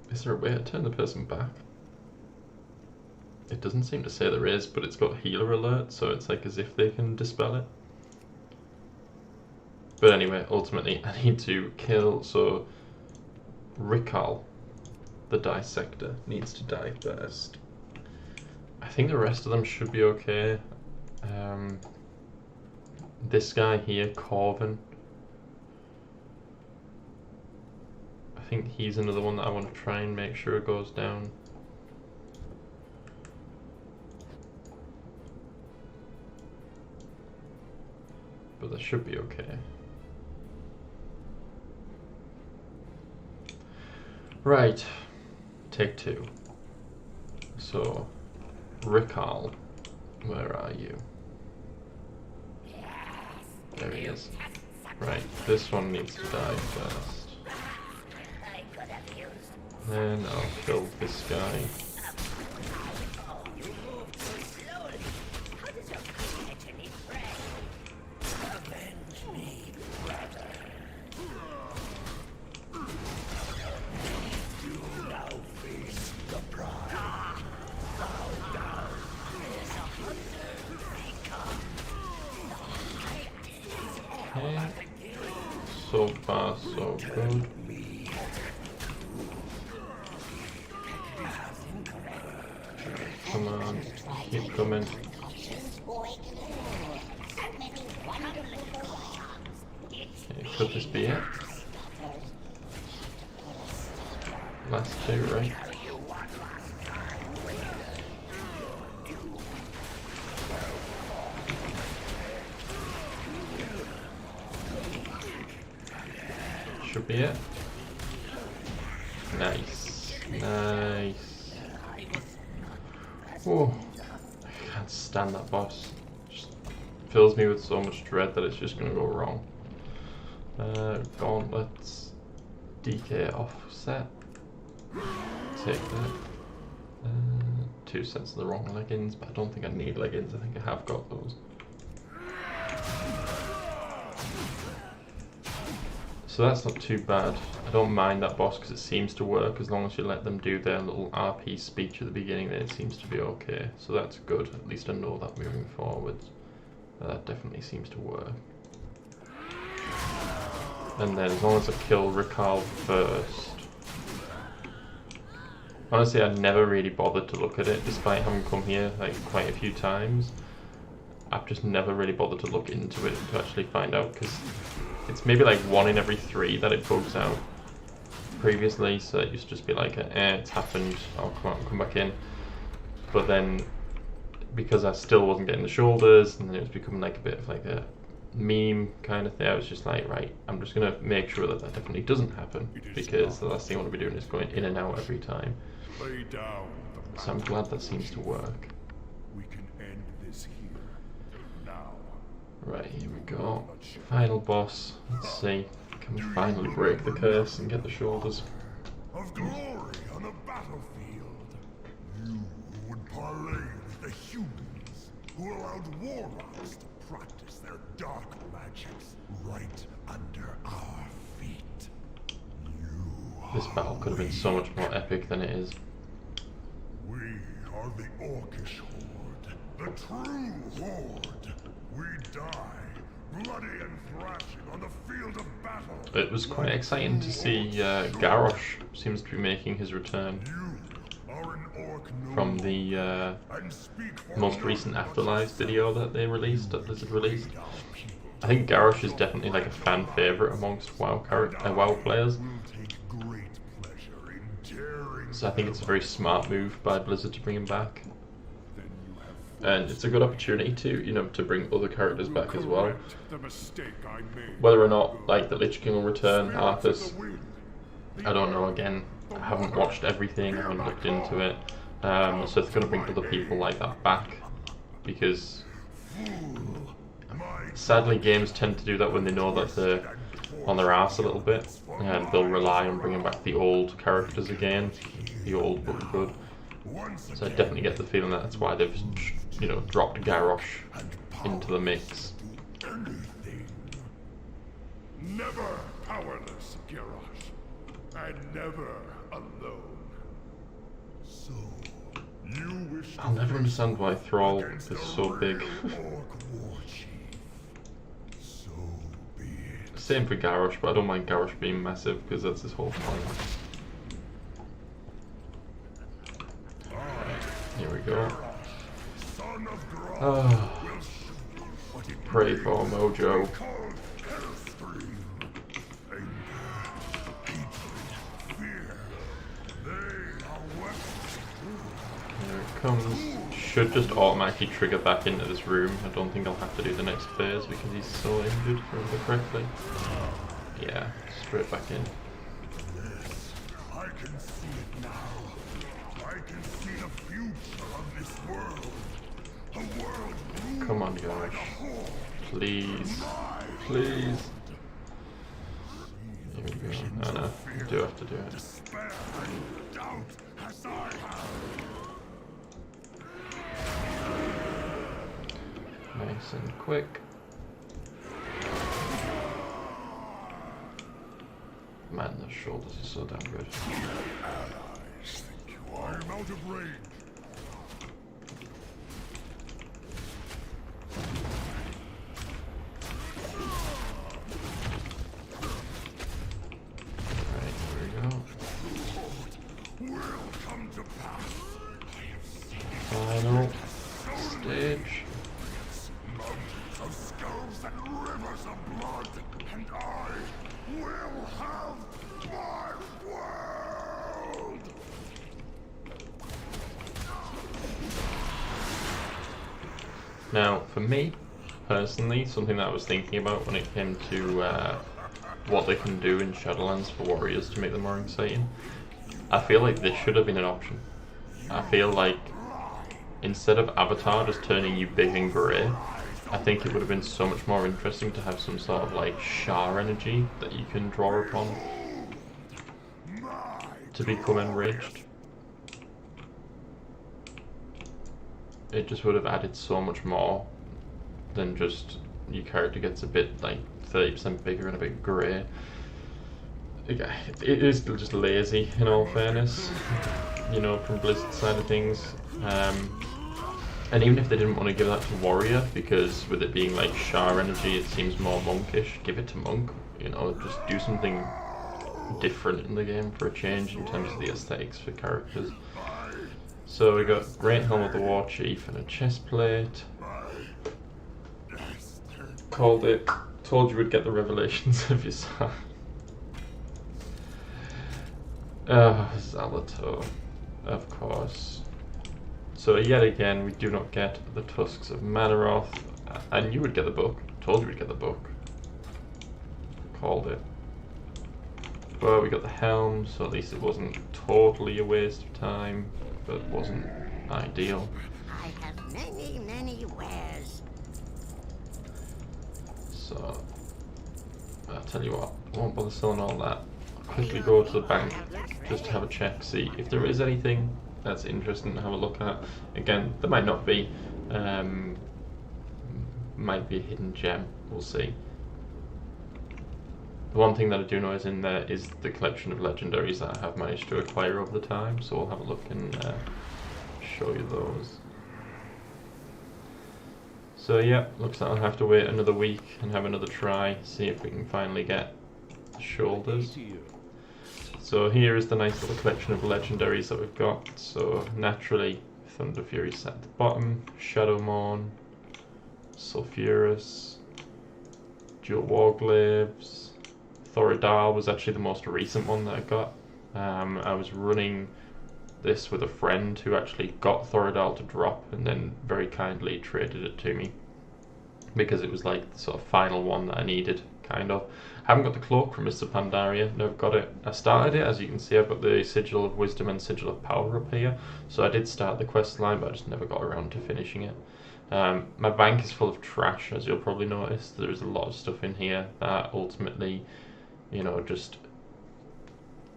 Is there a way to turn the person back? It doesn't seem to say there is, but it's got healer alert, so it's like as if they can dispel it. But anyway, ultimately I need to kill, so Rikal, the dissector, needs to die first. I think the rest of them should be okay. This guy here, Corvin, I think he's another one that I want to try and make sure goes down. But but that should be okay. Right, take 2. So, Rickarl, where are you? There he is. Right, this one needs to die first. Then I'll kill this guy. Okay. So far, so good. Come on, keep coming. Okay, could this be it? Last 2, right? Should be it. Nice. Nice. Oh, I can't stand that boss. Just fills me with so much dread that it's just gonna go wrong. Gauntlets. DK offset. Take that. 2 sets of the wrong leggings, but I don't think I need leggings. I think I have got those. So that's not too bad. I don't mind that boss because it seems to work as long as you let them do their little RP speech at the beginning, then it seems to be okay. So that's good. At least I know that moving forward. That definitely seems to work. And then as long as I kill Rickarl first. Honestly, I never really bothered to look at it despite having come here like quite a few times. I've just never really bothered to look into it to actually find out because it's maybe like 1 in every 3 that it bugs out previously, so it used to just be like, it's happened, I'll come back in. But then, because I still wasn't getting the shoulders, and then it was becoming like a bit of like a meme kind of thing, I was just like, right, I'm just going to make sure that that definitely doesn't happen, because the last thing I want to be doing is going in and out every time. So I'm glad that seems to work. We can end this here. Now. Right, here we go. Final boss. Let's see. Can we finally break the curse and get the shoulders? Of glory on a battlefield. You who would parley with the humans, who allowed warlocks to practice their dark magics right under our feet. This battle could have been so much more epic than it is. We are the Orcish Horde, the true Horde. We die, bloody and thrashing on the field of battle. It was quite exciting to see Garrosh seems to be making his return from the most recent Afterlives video that they released, that Blizzard released. I think Garrosh is definitely like a fan favorite amongst WoW players. So I think it's a very smart move by Blizzard to bring him back. And it's a good opportunity to bring other characters back as well. Whether or not like the Lich King will return, Arthas, I don't know. Again, I haven't watched everything, I haven't looked into it. So it's going to bring other people like that back, because sadly games tend to do that when they know that they're on their arse a little bit, and they'll rely on bringing back the old characters again, the old but good. So I definitely get the feeling that that's why they've dropped Garrosh into the mix. Never powerless, Garrosh, and never alone. So, you wish I'll never understand why Thrall is so big. So be it. Same for Garrosh, but I don't mind Garrosh being massive because that's his whole point. Here we go. Oh, pray for Mojo. Here it comes. should just automatically trigger back into this room. I don't think I'll have to do the next phase because he's so injured, if I remember correctly. Yeah, straight back in. Yes, I can see it now. I can see the future of this world. A world ruled Come on, by Josh. the Horde. Please. Please. Here we go. Oh no, you do have to do it. Despair and doubt as I have. Nice and quick. Man, those shoulders are so damn good. Allies think you are. I am out of range. Right, here we go. Will come to pass. I have seen it. Final stage. Mountains of skulls and rivers of blood, and I will have my world. Now, for me, personally, something that I was thinking about when it came to what they can do in Shadowlands for warriors to make them more exciting, I feel like this should have been an option. I feel like instead of Avatar just turning you big and grey, I think it would have been so much more interesting to have some sort of like Shar energy that you can draw upon to become enraged. It just would have added so much more than just your character gets a bit like 30% bigger and a bit grey. It is just lazy in all fairness, you know, from Blizzard's side of things. And even if they didn't want to give that to Warrior, because with it being like Shar energy, it seems more monkish, give it to Monk, you know, just do something different in the game for a change in terms of the aesthetics for characters. So we got Great Helm of the War Chief and a chest plate. Called it, told you we'd get the revelations if you saw. Zalato, of course. So yet again, we do not get the Tusks of Manaroth. I knew we'd get the book. Told you we'd get the book. Called it. But we got the helm, so at least it wasn't totally a waste of time, but wasn't ideal. I have many, many wares. So, I'll tell you what, I won't bother selling all that. I'll quickly go to the bank just to have a check, see if there is anything that's interesting to have a look at. Again, there might not be. Might be a hidden gem, we'll see. The one thing that I do know is in there is the collection of legendaries that I have managed to acquire over the time, so we'll have a look and show you those. So yeah, looks like I'll have to wait another week and have another try, see if we can finally get the shoulders. So here is the nice little collection of legendaries that we've got. So naturally, Thunder Fury set at the bottom, Shadowmourne, Sulfurous, Dual Warglaives. Thoradal was actually the most recent one that I got. I was running this with a friend who actually got Thoradal to drop and then very kindly traded it to me because it was like the sort of final one that I needed, kind of. I haven't got the cloak from Mr. Pandaria, never got it. I started it, as you can see I've got the Sigil of Wisdom and Sigil of Power up here, so I did start the quest line but I just never got around to finishing it. My bank is full of trash, as you'll probably notice. There's a lot of stuff in here that ultimately, you know, just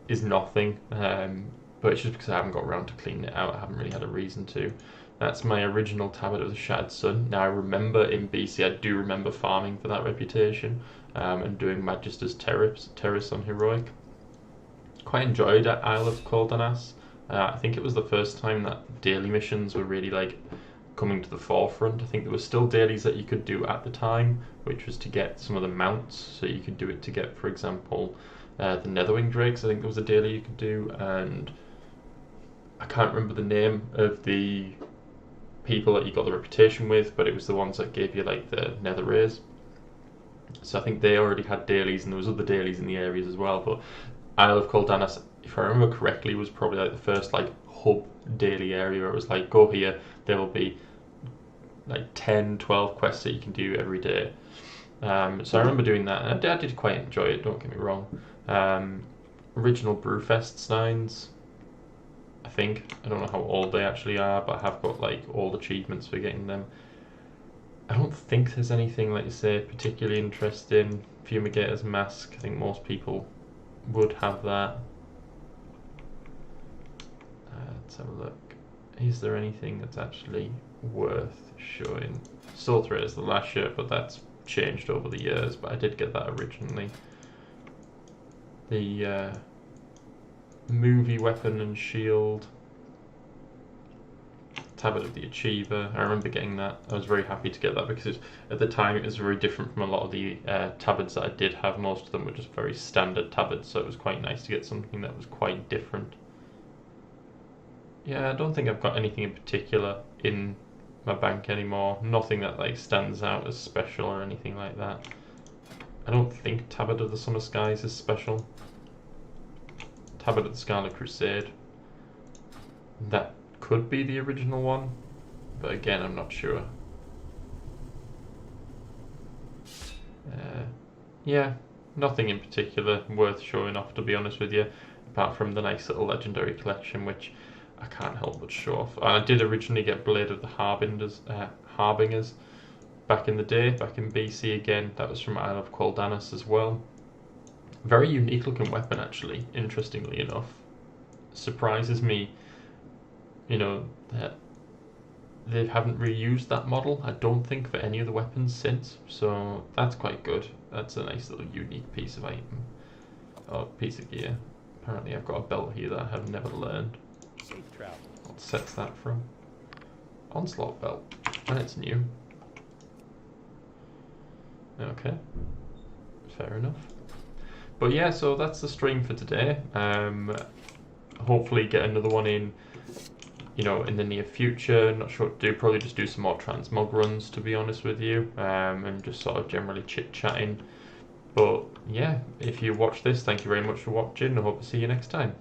is nothing, but it's just because I haven't got around to cleaning it out. I haven't really had a reason to. That's my original tablet of the Shattered Sun. Now I remember in BC, I do remember farming for that reputation and doing Magister's Terrace on Heroic. Quite enjoyed Isle of Coldanas. I think it was the first time that daily missions were really like coming to the forefront. I think there were still dailies that you could do at the time, which was to get some of the mounts, so you could do it to get, for example, the Netherwing Drakes. I think there was a daily you could do, and I can't remember the name of the people that you got the reputation with, but it was the ones that gave you like the Nether Rays. So I think they already had dailies, and there was other dailies in the areas as well, but Isle of Coldanas if I remember correctly, was probably like the first like hub daily area where it was like, go here, there will be like 10, 12 quests that you can do every day. So I remember doing that, and I did quite enjoy it, don't get me wrong. Original Brewfest signs, I think. I don't know how old they actually are, but I have got like all achievements for getting them. I don't think there's anything, like you say, particularly interesting. Fumigator's Mask, I think most people would have that. Let's have a look. Is there anything that's actually worth showing? Soul Thread is the last shirt, but that's changed over the years, but I did get that originally. The movie weapon and shield. Tabard of the Achiever. I remember getting that. I was very happy to get that because at the time it was very different from a lot of the tabards that I did have. Most of them were just very standard tabards, so it was quite nice to get something that was quite different. Yeah, I don't think I've got anything in particular in my bank anymore. Nothing that like stands out as special or anything like that. I don't think Tabard of the Summer Skies is special. Tabard of the Scarlet Crusade. That could be the original one, but again, I'm not sure. Yeah, nothing in particular worth showing off, to be honest with you, apart from the nice little legendary collection, which I can't help but show off. I did originally get Blade of the Harbingers back in the day, back in BC again. That was from Isle of Qualdanis as well. Very unique looking weapon, actually, interestingly enough. Surprises me, you know, that they haven't reused that model, I don't think, for any of the weapons since, so that's quite good. That's a nice little unique piece of item, or piece of gear. Apparently I've got a belt here that I have never learned. Safe travel. What set's that from? Onslaught belt, and it's new. Okay, fair enough. But yeah, so that's the stream for today. Hopefully get another one in, you know, in the near future. Not sure what to do, probably just do some more transmog runs, to be honest with you, and just sort of generally chit-chatting. But yeah, if you watch this, thank you very much for watching. I hope to see you next time.